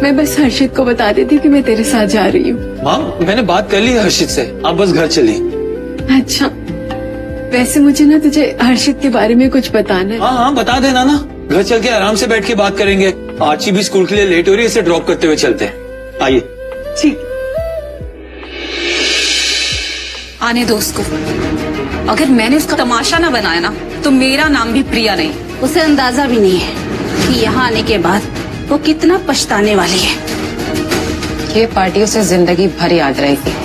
[SPEAKER 2] मैं बस हर्षित को बता देती हूँ कि मैं तेरे साथ जा रही हूँ।
[SPEAKER 3] माँ, मैंने बात कर ली है हर्षित से, आप बस घर चलिए।
[SPEAKER 2] अच्छा, वैसे मुझे ना तुझे हर्षित के बारे में कुछ बताना है।
[SPEAKER 3] हाँ हाँ, बता देना ना। घर चल के आराम से बैठ के बात करेंगे। आची भी स्कूल के लिए लेट हो रही है, इसे ड्रॉप करते हुए चलते हैं। आइए।
[SPEAKER 2] ठीक।
[SPEAKER 12] आने दो उसको। अगर मैंने उसका तमाशा ना बनाया ना, तो मेरा नाम भी प्रिया नहीं।
[SPEAKER 4] उसे अंदाजा भी नहीं है कि यहाँ आने के बाद वो कितना पछताने वाली है।
[SPEAKER 7] ये पार्टी उसे जिंदगी भर याद रहेगी।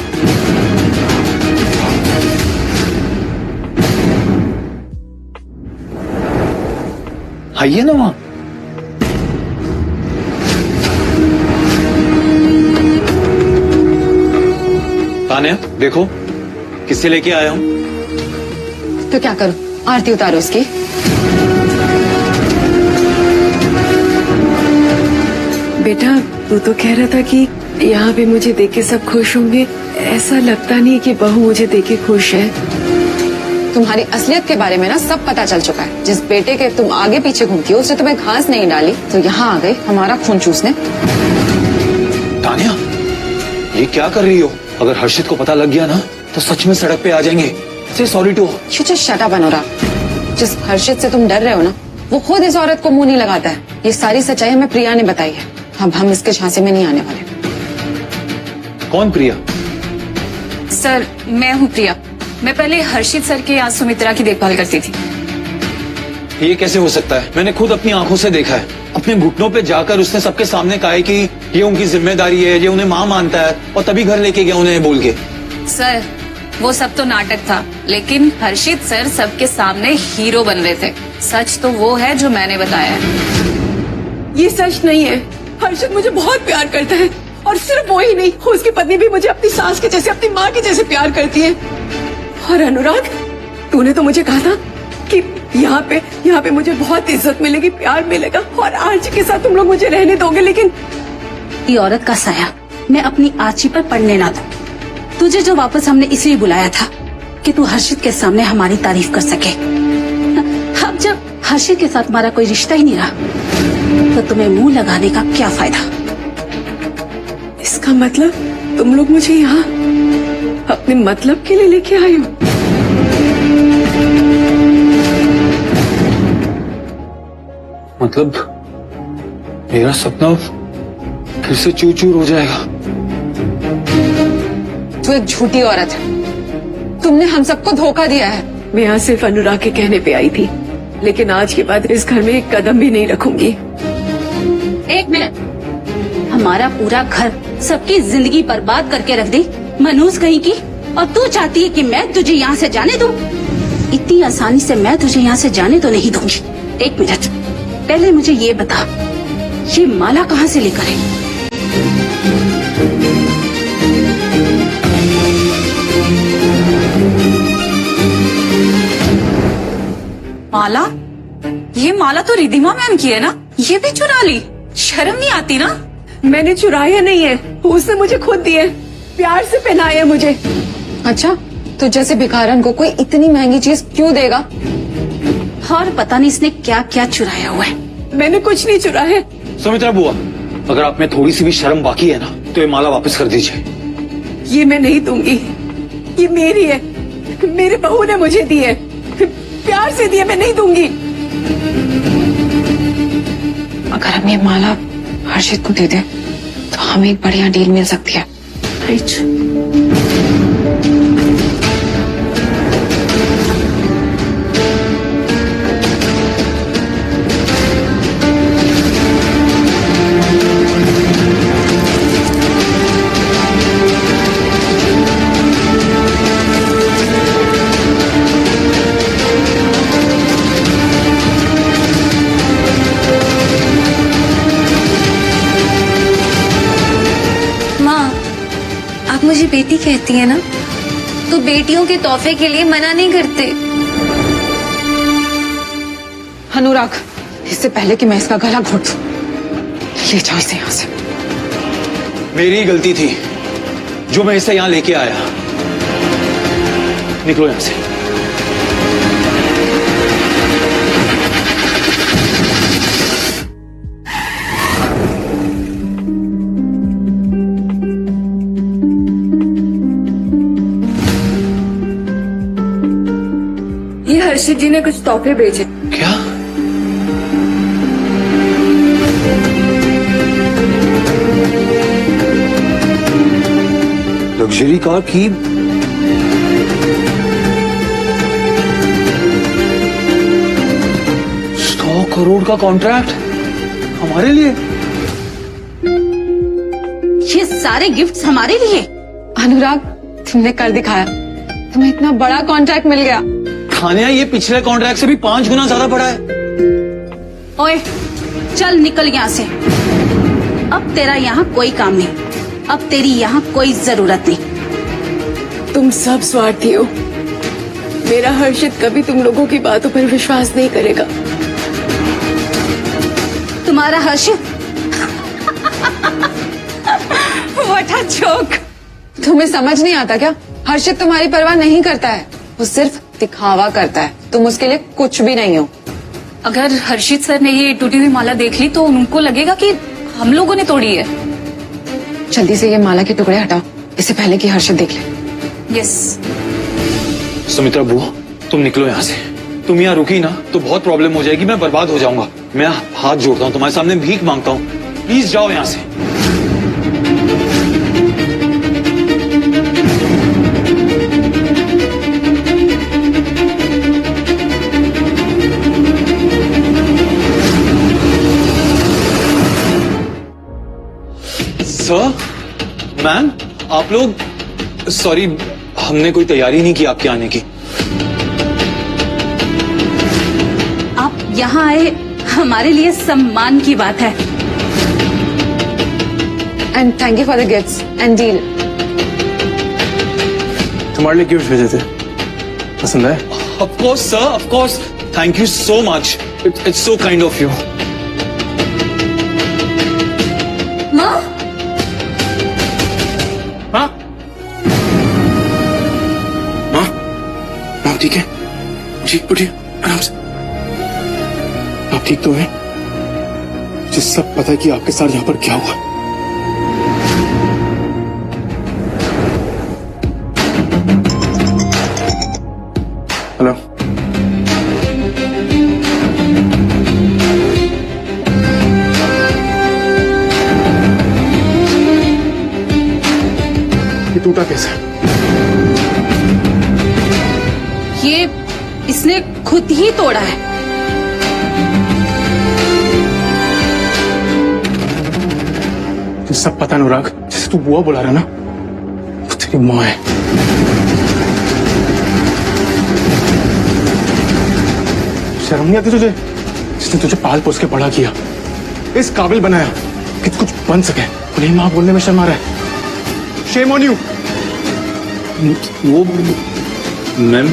[SPEAKER 3] आइए ना वहाँ। तानिया, देखो किससे लेके आया हूँ।
[SPEAKER 7] तो क्या करूं, आरती उतारो उसकी।
[SPEAKER 2] बेटा, तू तो कह रहा था कि यहाँ पे मुझे देख के सब खुश होंगे। ऐसा लगता नहीं कि बहू मुझे देख के खुश है।
[SPEAKER 7] तुम्हारी असलियत के बारे में ना सब पता चल चुका है। जिस बेटे के तुम आगे पीछे घूमती हो, उसने तुम्हें घास नहीं डाली तो यहाँ आ गई हमारा खून चूसने।
[SPEAKER 3] तानिया, ये क्या कर रही हो? अगर हर्षित को पता लग गया ना तो सच में सड़क पे आ जाएंगे। Say sorry too.
[SPEAKER 7] You just shut up Anurag. जिस हर्षित से तुम डर रहे हो ना, वो खुद इस औरत को मुंह नहीं लगाता है। ये सारी सच्चाई हमें प्रिया ने बताई है। अब हम इसके झांसे में नहीं आने वाले।
[SPEAKER 3] कौन प्रिया?
[SPEAKER 12] सर, मैं हूँ प्रिया। मैं पहले हर्षित सर के यहाँ सुमित्रा की देखभाल करती थी।
[SPEAKER 3] ये कैसे हो सकता है? मैंने खुद अपनी आंखों से देखा है। अपने घुटनों पे जाकर उसने सबके सामने कहा है कि ये उनकी जिम्मेदारी है, ये उन्हें माँ मानता है, और तभी घर लेके गया उन्हें बोल के।
[SPEAKER 12] सर, वो सब तो नाटक था, लेकिन हर्षित सर सबके सामने हीरो बन रहे थे। सच तो वो है जो मैंने बताया है।
[SPEAKER 2] ये सच नहीं है। हर्षित मुझे बहुत प्यार करता है, और सिर्फ वो ही नहीं, उसकी पत्नी भी मुझे अपनी सास के जैसे, अपनी माँ के जैसे प्यार करती है। और अनुराग, तूने तो मुझे कहा था कि यहाँ पे मुझे बहुत इज्जत मिलेगी, प्यार मिलेगा, और आरजी के साथ तुम लोग मुझे रहने दोगे, लेकिन
[SPEAKER 4] झूठी औरत का साया मैं अपनी आची पर पड़ने ना दूं। तुझे जो वापस हमने इसलिए बुलाया था कि तू हर्षित के सामने हमारी तारीफ कर सके। अब जब हर्षित के साथ हमारा कोई रिश्ता ही नहीं रहा तो तुम्हें मुंह लगाने का क्या फायदा।
[SPEAKER 2] इसका मतलब तुम लोग मुझे यहाँ अपने मतलब के लिए लेके आए हो?
[SPEAKER 3] मतलब मेरा सपना फिर से चूर चूर हो जाएगा।
[SPEAKER 7] तू एक झूठी औरत है, तुमने हम सबको धोखा दिया है।
[SPEAKER 2] मैं यहाँ सिर्फ अनुराग के कहने पे आई थी, लेकिन आज के बाद इस घर में एक कदम भी नहीं रखूंगी।
[SPEAKER 4] एक मिनट, हमारा पूरा घर सबकी जिंदगी बर्बाद करके रख दी मनूस कहीं की, और तू चाहती है कि मैं तुझे यहाँ से जाने दूं? इतनी आसानी से मैं तुझे यहाँ से जाने तो नहीं दूंगी। एक मिनट, पहले मुझे ये बता, ये माला कहाँ से लेकर आई?
[SPEAKER 12] माला? ये माला तो रिधिमा मैम की है ना? ये भी चुरा ली? शर्म नहीं आती ना?
[SPEAKER 2] मैंने चुराया नहीं है, उसने मुझे खुद दिए, प्यार से पहनाया मुझे।
[SPEAKER 7] अच्छा, तो जैसे भिखारन को कोई इतनी महंगी चीज क्यों देगा?
[SPEAKER 4] और पता नहीं इसने क्या क्या चुराया हुआ है।
[SPEAKER 2] मैंने कुछ नहीं चुराया।
[SPEAKER 3] सुमित्रा बुआ, अगर आप में थोड़ी सी भी शर्म बाकी है ना तो ये माला वापस कर दीजिए।
[SPEAKER 2] ये मैं नहीं दूंगी, ये मेरी है, मेरे बहू ने मुझे दी है, प्यार से दी है, मैं नहीं दूंगी।
[SPEAKER 7] अगर हम ये माला हर्षित को दे दे तो हमें एक बढ़िया डील मिल सकती है।
[SPEAKER 8] आप मुझे बेटी कहती है ना, तो बेटियों के तोहफे के लिए मना नहीं करते।
[SPEAKER 7] अनुराग, इससे पहले कि मैं इसका गला घोट दूं, ले जाओ इसे यहाँ से।
[SPEAKER 3] मेरी गलती थी जो मैं इसे यहाँ लेके आया। निकलो यहाँ से।
[SPEAKER 11] ये हर्षित जी ने कुछ तोहफे भेजे।
[SPEAKER 3] क्या? लग्जरी कार की 100 करोड़ का कॉन्ट्रैक्ट हमारे लिए?
[SPEAKER 4] ये सारे गिफ्ट्स हमारे लिए?
[SPEAKER 7] अनुराग, तुमने कर दिखाया, तुम्हें इतना बड़ा कॉन्ट्रैक्ट मिल गया।
[SPEAKER 3] खानिया, ये पिछले कॉन्ट्रैक्ट से भी 5 गुना ज्यादा बड़ा है।
[SPEAKER 4] ओए, चल निकल यहाँ से। अब तेरा यहाँ कोई काम नहीं, अब तेरी यहाँ कोई जरूरत नहीं।
[SPEAKER 2] तुम सब स्वार्थी हो। मेरा हर्षित कभी तुम लोगों की बातों पर विश्वास नहीं करेगा।
[SPEAKER 4] तुम्हारा हर्षित?
[SPEAKER 7] What a joke! तुम्हें समझ नहीं आता क्या? हर्षित तुम्हारी परवाह नहीं करता है, वो सिर्फ दिखावा करता है। तुम उसके लिए कुछ भी नहीं हो।
[SPEAKER 12] अगर हर्षित सर ने ये टूटी हुई माला देख ली तो उनको लगेगा कि हम लोगों ने तोड़ी है।
[SPEAKER 7] जल्दी से ये माला के टुकड़े हटाओ, इससे पहले कि हर्षित देख ले।
[SPEAKER 12] यस।
[SPEAKER 3] सुमित्रा बुआ, तुम निकलो यहाँ से। तुम यहाँ रुकी ना तो बहुत प्रॉब्लम हो जाएगी, मैं बर्बाद हो जाऊंगा। मैं हाथ जोड़ता हूँ, तुम्हारे सामने भीख मांगता हूँ, प्लीज जाओ यहाँ से। सर, मैम, आप लोग, सॉरी, हमने कोई तैयारी नहीं की आपके आने की।
[SPEAKER 4] आप यहाँ आए हमारे लिए सम्मान की बात है।
[SPEAKER 7] And thank you for the gifts and deal.
[SPEAKER 6] तुम्हारे लिए गिफ्ट भेजे थे, पसंद आए?
[SPEAKER 3] Of course sir, of course, thank you so much, it's so kind of you.
[SPEAKER 8] माँ,
[SPEAKER 6] ठीक है? जी उठिए आराम से। आप ठीक तो हैं? मुझे सब पता है कि आपके साथ यहाँ पर क्या हुआ। हेलो, ये टूटा कैसे?
[SPEAKER 4] ये इसने खुद ही तोड़ा है।
[SPEAKER 6] तुझे सब पता है अनुराग, जैसे तू बुआ बुला रहा ना, वो तेरी माँ है। शर्म नहीं आती तुझे? जिसने तुझे पाल पोस के बड़ा किया, इस काबिल बनाया कि तू कुछ बन सके, उन्हें माँ बोलने में शर्म आ रहा है। Shame on you.
[SPEAKER 1] वो मैम,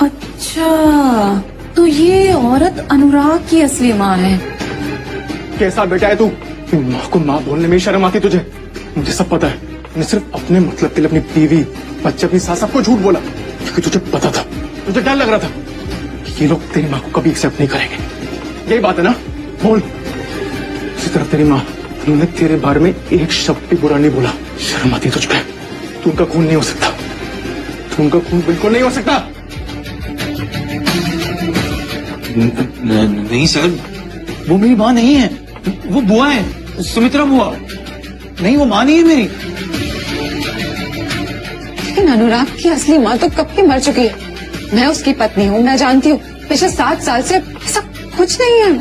[SPEAKER 12] अच्छा, तो ये औरत अनुराग की असली माँ है।
[SPEAKER 6] कैसा बेटा है तू? माँ को माँ बोलने में शर्म आती तुझे? मुझे सब पता है। मैंने सिर्फ अपने मतलब के लिए अपनी बीवी, बच्चे, अपनी सास, सबको झूठ बोला क्योंकि तुझे पता था, तुझे डर लग रहा था कि ये लोग तेरी माँ को कभी एक्सेप्ट नहीं करेंगे। यही बात है ना? बोल। इसी तरह तेरी माँ, उन्होंने तेरे बारे में एक शब्द भी बुरा नहीं बोला। शर्म आती तुझ पे? तू उनका खून नहीं हो सकता, तू उनका खून बिल्कुल नहीं हो सकता।
[SPEAKER 1] नहीं सर, वो मेरी माँ नहीं है, वो बुआ है, सुमित्रा बुआ। नहीं, वो माँ नहीं है मेरी।
[SPEAKER 7] लेकिन अनुराग की असली माँ तो कब की मर चुकी है। मैं उसकी पत्नी हूँ, मैं जानती हूँ। पिछले 7 साल से ऐसा कुछ नहीं है,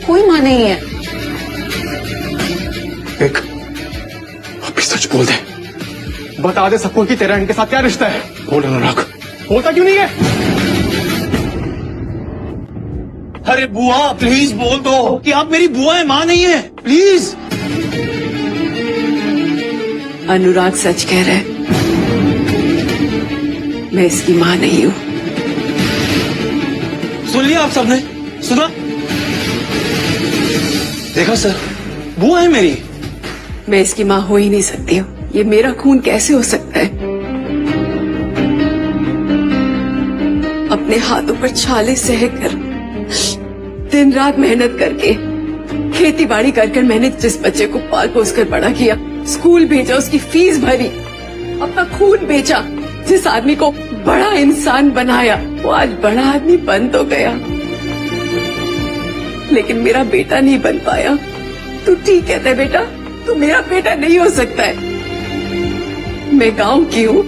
[SPEAKER 7] कोई माँ नहीं है।
[SPEAKER 6] देख, अभी सच बोल दे, बता दे सबको कि तेरा इनके साथ क्या रिश्ता है। बोल अनुराग, बोलता क्यों नहीं है?
[SPEAKER 1] अरे बुआ, प्लीज बोल दो कि आप मेरी बुआ है, माँ नहीं है, प्लीज।
[SPEAKER 2] अनुराग सच कह रहा है, मैं इसकी माँ नहीं हूँ।
[SPEAKER 1] सुन लिया आप सबने? सुना? देखा सर, बुआ है मेरी।
[SPEAKER 2] मैं इसकी माँ हो ही नहीं सकती हूँ। ये मेरा खून कैसे हो सकता है? अपने हाथों पर छाले सहकर, दिन रात मेहनत करके, खेती बाड़ी कर मैंने जिस बच्चे को पाल पोस कर बड़ा किया, स्कूल भेजा, उसकी फीस भरी, अपना खून बेचा, जिस आदमी को बड़ा इंसान बनाया, वो आज बड़ा आदमी बन तो गया, लेकिन मेरा बेटा नहीं बन पाया। तू ठीक कहता है बेटा, तू मेरा बेटा नहीं हो सकता है। मैं गांव की हूँ,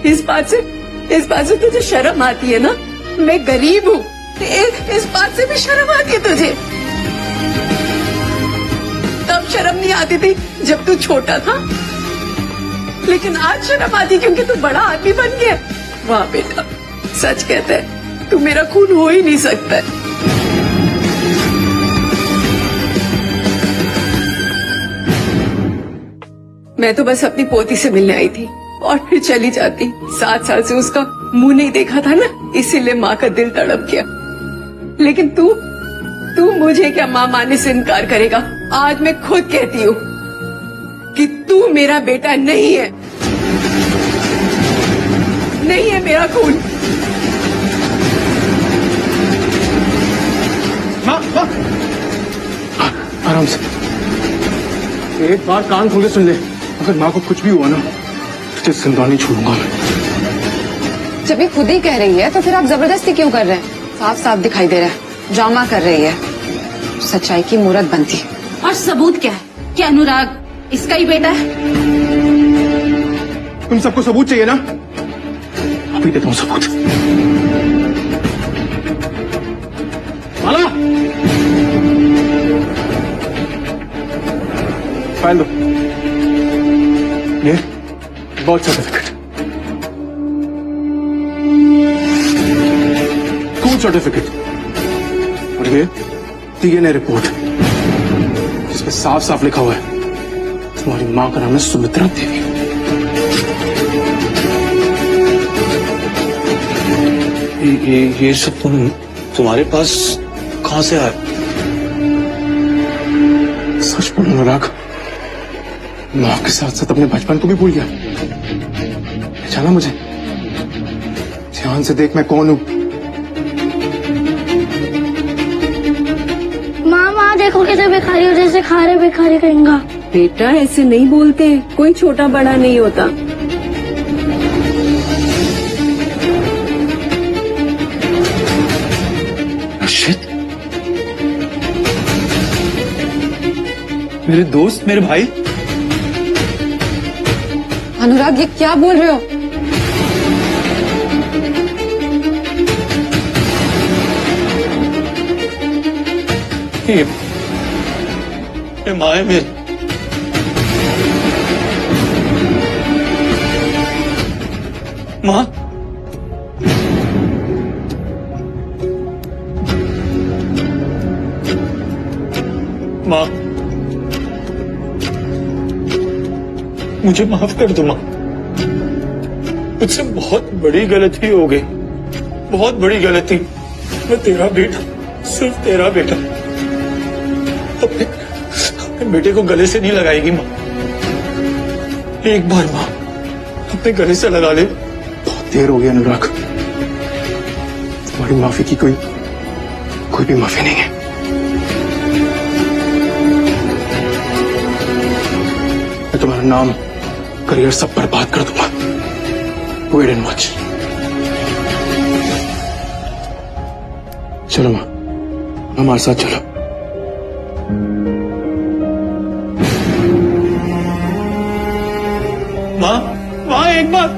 [SPEAKER 2] इस बात से तुझे शर्म आती है ना? मैं गरीब हूँ, इस बात से भी शर्म आती है तुझे? तब शर्म नहीं आती थी जब तू छोटा था, लेकिन आज शर्म आती क्योंकि तू बड़ा आदमी बन गया। वाह बेटा, सच कहता है, तू मेरा खून हो ही नहीं सकता है। मैं तो बस अपनी पोती से मिलने आई थी और फिर चली जाती। 7 साल से उसका मुंह नहीं देखा था ना, इसीलिए माँ का दिल तड़प गया। लेकिन तू मुझे क्या माँ मानने से इनकार करेगा? आज मैं खुद कहती हूँ कि तू मेरा बेटा नहीं है, नहीं है मेरा खून।
[SPEAKER 6] माँ, आराम से, एक बार कान खोल के सुन ले। अगर माँ को कुछ भी हुआ ना, तुझे जिंदा नहीं छोड़ूंगा मैं।
[SPEAKER 7] जब ये खुद ही कह रही है तो फिर आप जबरदस्ती क्यों कर रहे हैं? साफ साफ दिखाई दे रहा है ड्रामा कर रही है। सच्चाई की मूरत बनती है।
[SPEAKER 4] और सबूत क्या है कि अनुराग इसका ही बेटा है?
[SPEAKER 6] तुम सबको सबूत चाहिए ना? अभी देता हूँ सबूत। माला, फाइल दो। ये बर्थ सर्टिफिकेट, स्कूल सर्टिफिकेट और ये डीएनए रिपोर्ट, जिसमें साफ साफ लिखा हुआ है तुम्हारी माँ का नाम है सुमित्रा देवी।
[SPEAKER 1] ये सब तुम्हारे पास कहाँ से आया?
[SPEAKER 6] अनुराग, माँ के साथ साथ अपने बचपन को भी भूल गया। पहचाना मुझे? ध्यान से देख मैं कौन हूँ।
[SPEAKER 9] माँ देखो कैसे भिखारी हो, जैसे खारे भिखारी कहेंगा।
[SPEAKER 2] बेटा ऐसे नहीं बोलते, कोई छोटा बड़ा नहीं होता।
[SPEAKER 3] अर्शित, मेरे दोस्त, मेरे भाई।
[SPEAKER 7] अनुराग, ये क्या बोल रहे हो?
[SPEAKER 3] ये माँ है मेरी। माँ, माँ, मुझे माफ कर दो माँ। मुझसे बहुत बड़ी गलती हो गई, बहुत बड़ी गलती। मैं तेरा बेटा, सिर्फ तेरा बेटा। अपने बेटे को गले से नहीं लगाएगी माँ। एक बार माँ अपने गले से लगा ले।
[SPEAKER 6] बहुत देर हो गई अनुराग, तुम्हारी माफी की कोई भी माफी नहीं है। मैं तुम्हारा नाम, करियर सब बर्बाद कर दूंगा। Wait and watch. चलो माँ, हमारे साथ चलो।
[SPEAKER 3] माँ, माँ एक बार।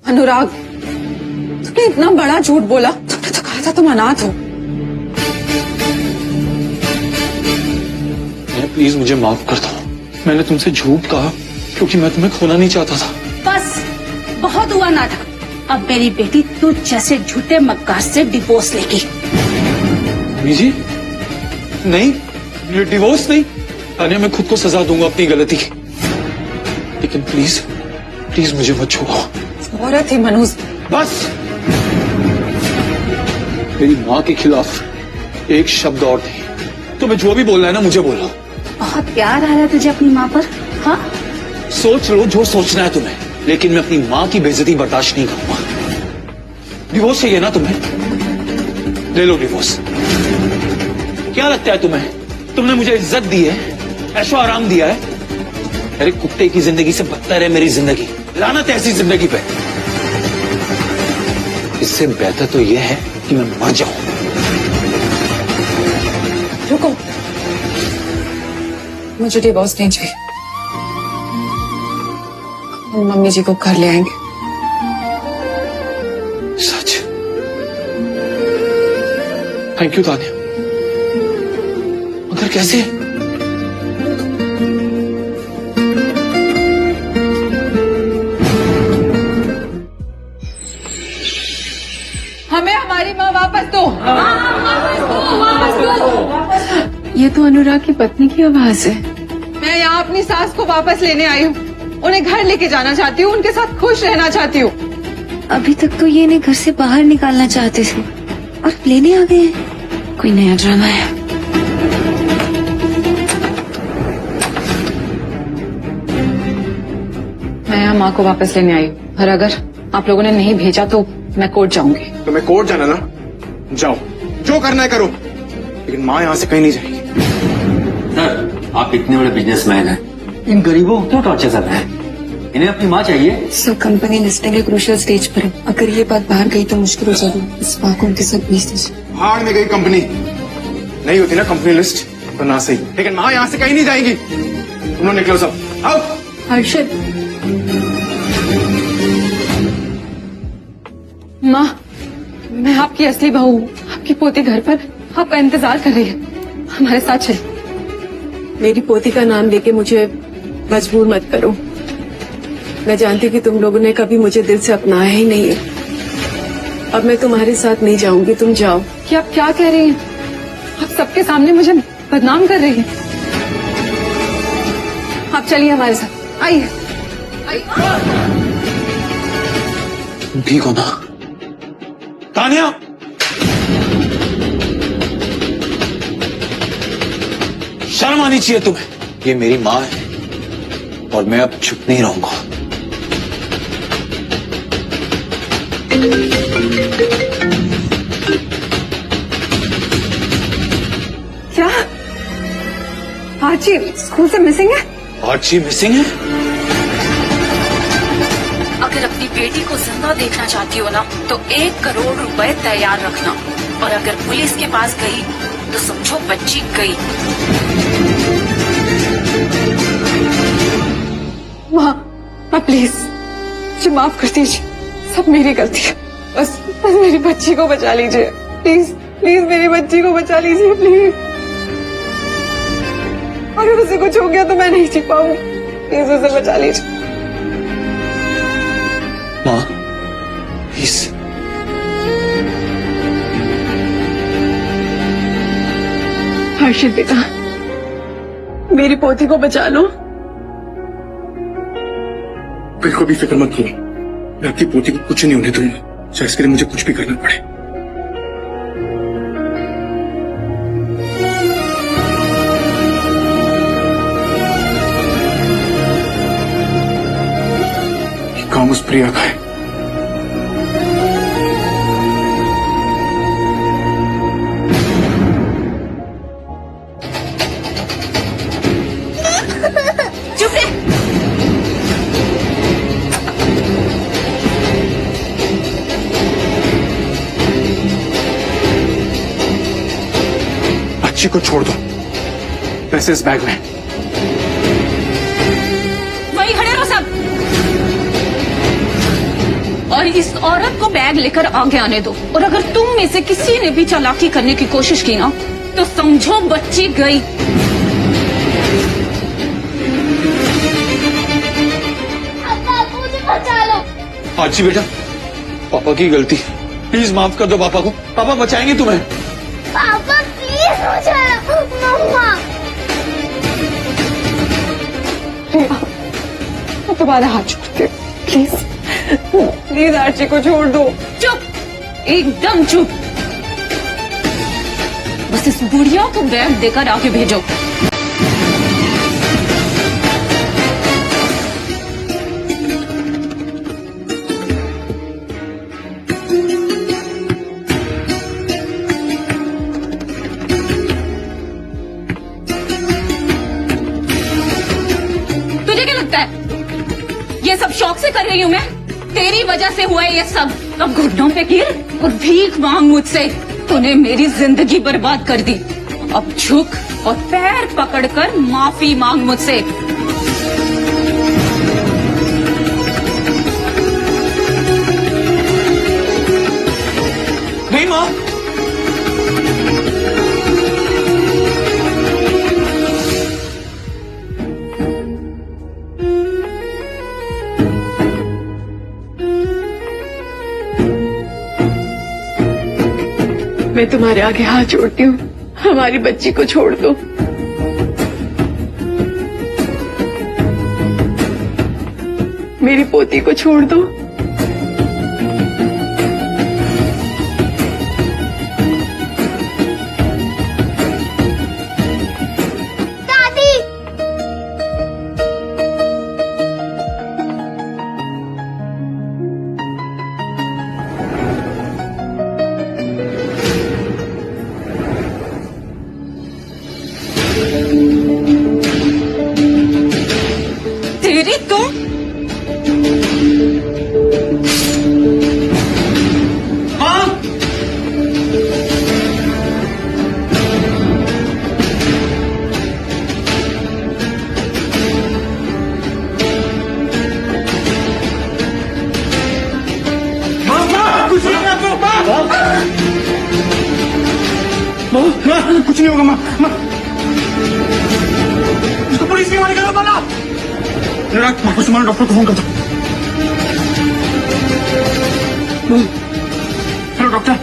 [SPEAKER 7] अनुराग, तुमने इतना बड़ा झूठ बोला। तुमने तो कहा था तुम अनाथ हो।
[SPEAKER 3] प्लीज मुझे माफ कर दो। मैंने तुमसे झूठ कहा क्योंकि मैं तुम्हें खोना नहीं चाहता था।
[SPEAKER 4] बस बहुत हुआ नाटक। अब मेरी बेटी तू जैसे झूठे मक्कार से डिवोर्स लेगी।
[SPEAKER 3] मम्मी जी, नहीं, ये डिवोर्स नहीं। तानिया, मैं खुद को सजा दूंगा अपनी गलती की, लेकिन प्लीज प्लीज मुझे मत छुओ।
[SPEAKER 7] औरत थी मनोज।
[SPEAKER 3] बस, मेरी माँ के खिलाफ एक शब्द और नहीं। तुम्हें जो भी बोलना है ना, मुझे बोलो।
[SPEAKER 4] बहुत प्यार आ रहा है तुझे अपनी माँ पर, हाँ?
[SPEAKER 3] सोच लो जो सोचना है तुम्हें, लेकिन मैं अपनी माँ की बेइज्जती बर्दाश्त नहीं करूंगा। डिवोर्स चाहिए ना तुम्हें? ले लो डिवोर्स। क्या लगता है तुम्हें? तुमने मुझे इज्जत दी है, ऐशो आराम दिया है। मेरे कुत्ते की जिंदगी से बदतर है मेरी जिंदगी। लानत है ऐसी जिंदगी पे। इससे बेहतर तो यह है कि मैं मर जाऊं।
[SPEAKER 7] रुको, मुझे डिवोर्स नहीं चाहिए। हम मम्मी जी को घर ले आएंगे।
[SPEAKER 3] सच? थैंक यू तानिया, मगर कैसे?
[SPEAKER 7] हमें हमारी माँ वापस दो।
[SPEAKER 2] ये तो अनुराग की पत्नी की आवाज है।
[SPEAKER 7] मैं यहाँ अपनी सास को वापस लेने आई हूँ। उन्हें घर लेके जाना चाहती हूँ, उनके साथ खुश रहना चाहती हूँ।
[SPEAKER 8] अभी तक तो ये इन्हें घर से बाहर निकालना चाहते थे और लेने आ गए। कोई नया ड्रामा है।
[SPEAKER 7] मैं यहाँ माँ को वापस लेने आई हूँ, और अगर आप लोगों ने नहीं भेजा तो मैं कोर्ट जाऊंगी।
[SPEAKER 6] तुम्हें कोर्ट जाना ना, जाओ, जो करना है करो, लेकिन माँ यहाँ से कहीं नहीं जाएगी।
[SPEAKER 10] सर, आप इतने बड़े बिजनेसमैन हैं, इन गरीबों को क्यों टॉर्चर कर रहे हैं? इन्हें अपनी माँ चाहिए।
[SPEAKER 11] सर, कंपनी लिस्टिंग के क्रूशियल स्टेज पर है। अगर ये बात बाहर गई तो मुश्किल हो जाएगी। इस माँ को उनके साथ भेज दीजिए।
[SPEAKER 6] हार में गई कंपनी, नहीं होती ना कंपनी लिस्ट तो ना सही, लेकिन माँ यहाँ से कहीं नहीं जाएगी। तुम लोग निकलो सब, आओ।
[SPEAKER 2] हर्षद,
[SPEAKER 11] माँ, मैं आपकी असली बहू हूँ। आपकी पोती घर पर आपका इंतजार कर रही है। हमारे साथ चलिए।
[SPEAKER 2] मेरी पोती का नाम लेके मुझे मजबूर मत करो। मैं जानती कि तुम लोगों ने कभी मुझे दिल से अपनाया ही नहीं है। अब मैं तुम्हारे साथ नहीं जाऊंगी, तुम जाओ।
[SPEAKER 11] कि आप क्या कह रही हैं? आप सबके सामने मुझे बदनाम कर रही हैं। आप चलिए हमारे साथ, आइए।
[SPEAKER 3] तुम ठीक हो ना? तानिया, शर्म आनी चाहिए तुम्हें। ये मेरी माँ है और मैं अब चुप नहीं रहूंगा।
[SPEAKER 11] क्या आरची स्कूल से मिसिंग है?
[SPEAKER 3] आरची मिसिंग है?
[SPEAKER 12] अगर अपनी बेटी को जिंदा देखना चाहती हो ना तो 1 करोड़ रुपए तैयार रखना, और अगर पुलिस के पास गई तो समझो बच्ची गई।
[SPEAKER 11] माँ प्लीज मुझे माफ कर दीजिए, सब मेरी गलती है। बस मेरी बच्ची को बचा लीजिए, प्लीज प्लीज मेरी बच्ची को बचा लीजिए प्लीज। अगर उसे कुछ हो गया तो मैं नहीं जी पाऊंगी, प्लीज उसे बचा लीजिए।
[SPEAKER 3] माँ प्लीज,
[SPEAKER 2] हर्षित बेटा, मेरी पोती को बचा लो।
[SPEAKER 6] बिल्कुल भी फिक्र मत करो, मैं आपकी पोती को कुछ नहीं होने दूंगा, चाहे इसके लिए मुझे कुछ भी करना पड़े। ये काम उस प्रिया का है।
[SPEAKER 12] चुप रहे।
[SPEAKER 6] बच्ची को छोड़ दो, पैसे इस बैग में।
[SPEAKER 12] वही खड़े रहो सब, और इस औरत को बैग लेकर आगे आने दो। और अगर तुम में से किसी ने भी चालाकी करने की कोशिश की ना तो समझो बच्ची गई।
[SPEAKER 9] मुझे बचा लो।
[SPEAKER 3] आरची बेटा, पापा की गलती, प्लीज माफ कर दो पापा को। पापा बचाएंगे तुम्हें।
[SPEAKER 9] पापा प्लीज बचा लो। मम्मा
[SPEAKER 11] मैं तुम्हारा हाथ छोड़ती हूँ, प्लीज प्लीज आरची को छोड़ दो।
[SPEAKER 12] चुप, एकदम चुप। बस इस बुढ़िया को बैग देकर आगे भेजो। तुझे क्या लगता है ये सब शौक से कर रही हूँ मैं? तेरी वजह से हुआ है ये सब। अब घुटनों पे गिर और भीख मांग मुझसे। तूने मेरी जिंदगी बर्बाद कर दी। अब झुक और पैर पकड़कर माफी मांग मुझसे।
[SPEAKER 3] नहीं माँ,
[SPEAKER 2] मैं तुम्हारे आगे हाथ जोड़ती हूँ, हमारी बच्ची को छोड़ दो। मेरी पोती को छोड़ दो।
[SPEAKER 9] दादी
[SPEAKER 12] तेरी तो
[SPEAKER 6] कुछ नहीं होगा माँ। उसको पुलिस की मारेगा माला। कुछ तुम्हारे डॉक्टर को फोन कर दो। Hello doctor.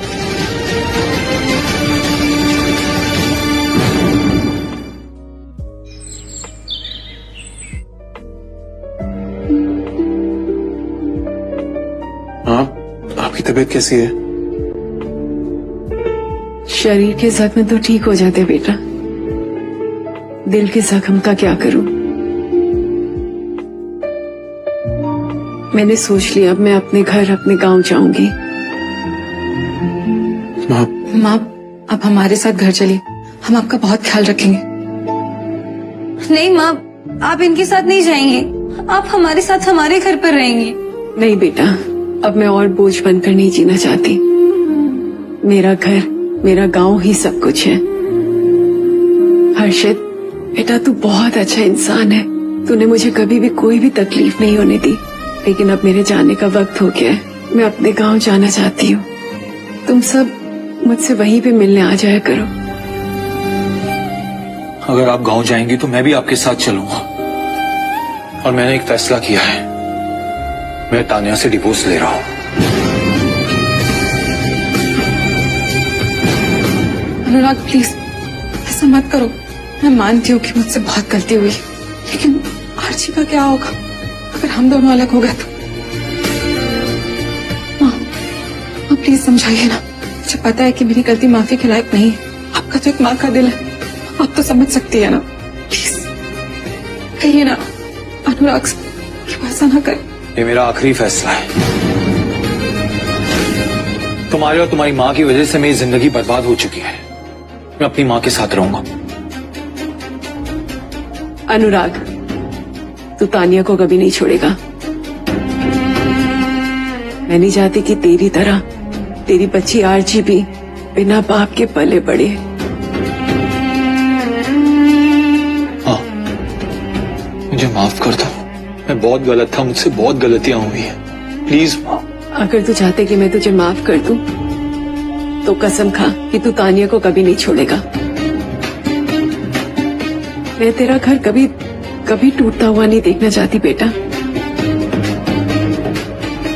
[SPEAKER 6] हाँ
[SPEAKER 13] तबीयत कैसी है?
[SPEAKER 2] शरीर के जख्म तो ठीक हो जाते बेटा, दिल के जख्म का क्या करूं? मैंने सोच लिया अब मैं अपने घर अपने गांव जाऊंगी।
[SPEAKER 13] माँ,
[SPEAKER 7] माँ आप हमारे साथ घर चलिए, हम आपका बहुत ख्याल रखेंगे।
[SPEAKER 8] नहीं माँ, आप इनके साथ नहीं जाएंगे, आप हमारे साथ हमारे घर पर रहेंगे।
[SPEAKER 2] नहीं बेटा, अब मैं और बोझ बनकर नहीं जीना चाहती। मेरा घर मेरा गांव ही सब कुछ है। हर्षित बेटा, तू बहुत अच्छा इंसान है, तूने मुझे कभी भी कोई भी तकलीफ नहीं होने दी, लेकिन अब मेरे जाने का वक्त हो गया है। मैं अपने गांव जाना चाहती हूँ। तुम सब मुझसे वहीं पे मिलने आ जाया करो।
[SPEAKER 3] अगर आप गांव जाएंगी तो मैं भी आपके साथ चलूंगा। और मैंने एक फैसला किया है, मैं तानिया से डिवोर्स ले रहा हूँ।
[SPEAKER 7] अनुराग प्लीज ऐसा मत करो। मैं मानती हूँ कि मुझसे बहुत गलती हुई, लेकिन आर्ची का क्या होगा अगर हम दोनों अलग हो गए तो? माँ प्लीज समझाइए ना, मुझे पता है कि मेरी गलती माफी के लायक नहीं है। आपका तो एक माँ का दिल है, आप तो समझ सकती है ना। प्लीज कहिए ना अनुराग से कि वो ऐसा ना करे।
[SPEAKER 3] ये मेरा आखिरी फैसला है। तुम्हारे और तुम्हारी माँ की वजह से मेरी जिंदगी बर्बाद हो चुकी है। मैं अपनी माँ के साथ रहूंगा।
[SPEAKER 2] अनुराग, तू तानिया को कभी नहीं छोड़ेगा। मैं नहीं चाहती कि तेरी तरह तेरी बच्ची आरजी भी बिना बाप के पले बढ़े।
[SPEAKER 3] हाँ, मुझे माफ कर दो, मैं बहुत गलत था, मुझसे बहुत गलतियां हुई हैं। प्लीज माँ।
[SPEAKER 2] अगर तू चाहते कि मैं तुझे माफ कर दूं, तो कसम खा कि तू तानिया को कभी नहीं छोड़ेगा। मैं तेरा घर कभी कभी टूटता हुआ नहीं देखना चाहती बेटा।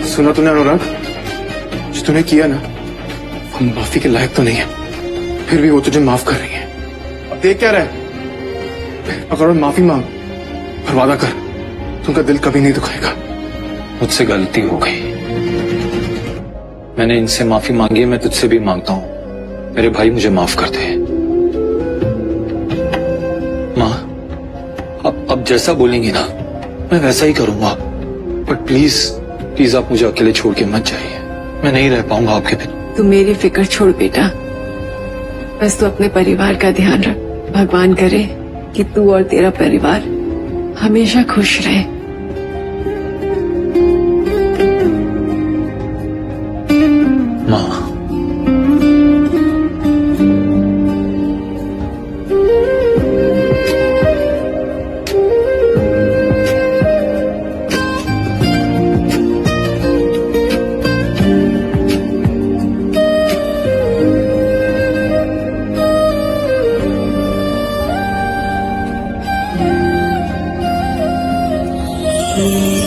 [SPEAKER 13] सुना तूने अनुराग, जो तूने किया ना, हम माफी के लायक तो नहीं है, फिर भी वो तुझे माफ कर रही है। अब देख क्या रहा है, अगर माफी मांग और वादा कर, तुमका दिल कभी नहीं दुखाएगा।
[SPEAKER 3] मुझसे गलती हो गई, मैंने इनसे माफी मांगी है, मैं तुझसे भी मांगता हूँ। मेरे भाई मुझे माफ कर दे। माँ, अब जैसा बोलेंगी ना मैं वैसा ही करूंगा, बट प्लीज प्लीज आप मुझे अकेले छोड़ के मत जाइए, मैं नहीं रह पाऊंगा आपके बिना।
[SPEAKER 2] तू मेरी फिक्र छोड़ बेटा, बस तू अपने परिवार का ध्यान रख। भगवान करे कि तू और तेरा परिवार हमेशा खुश रहे।
[SPEAKER 3] माँ,
[SPEAKER 9] है।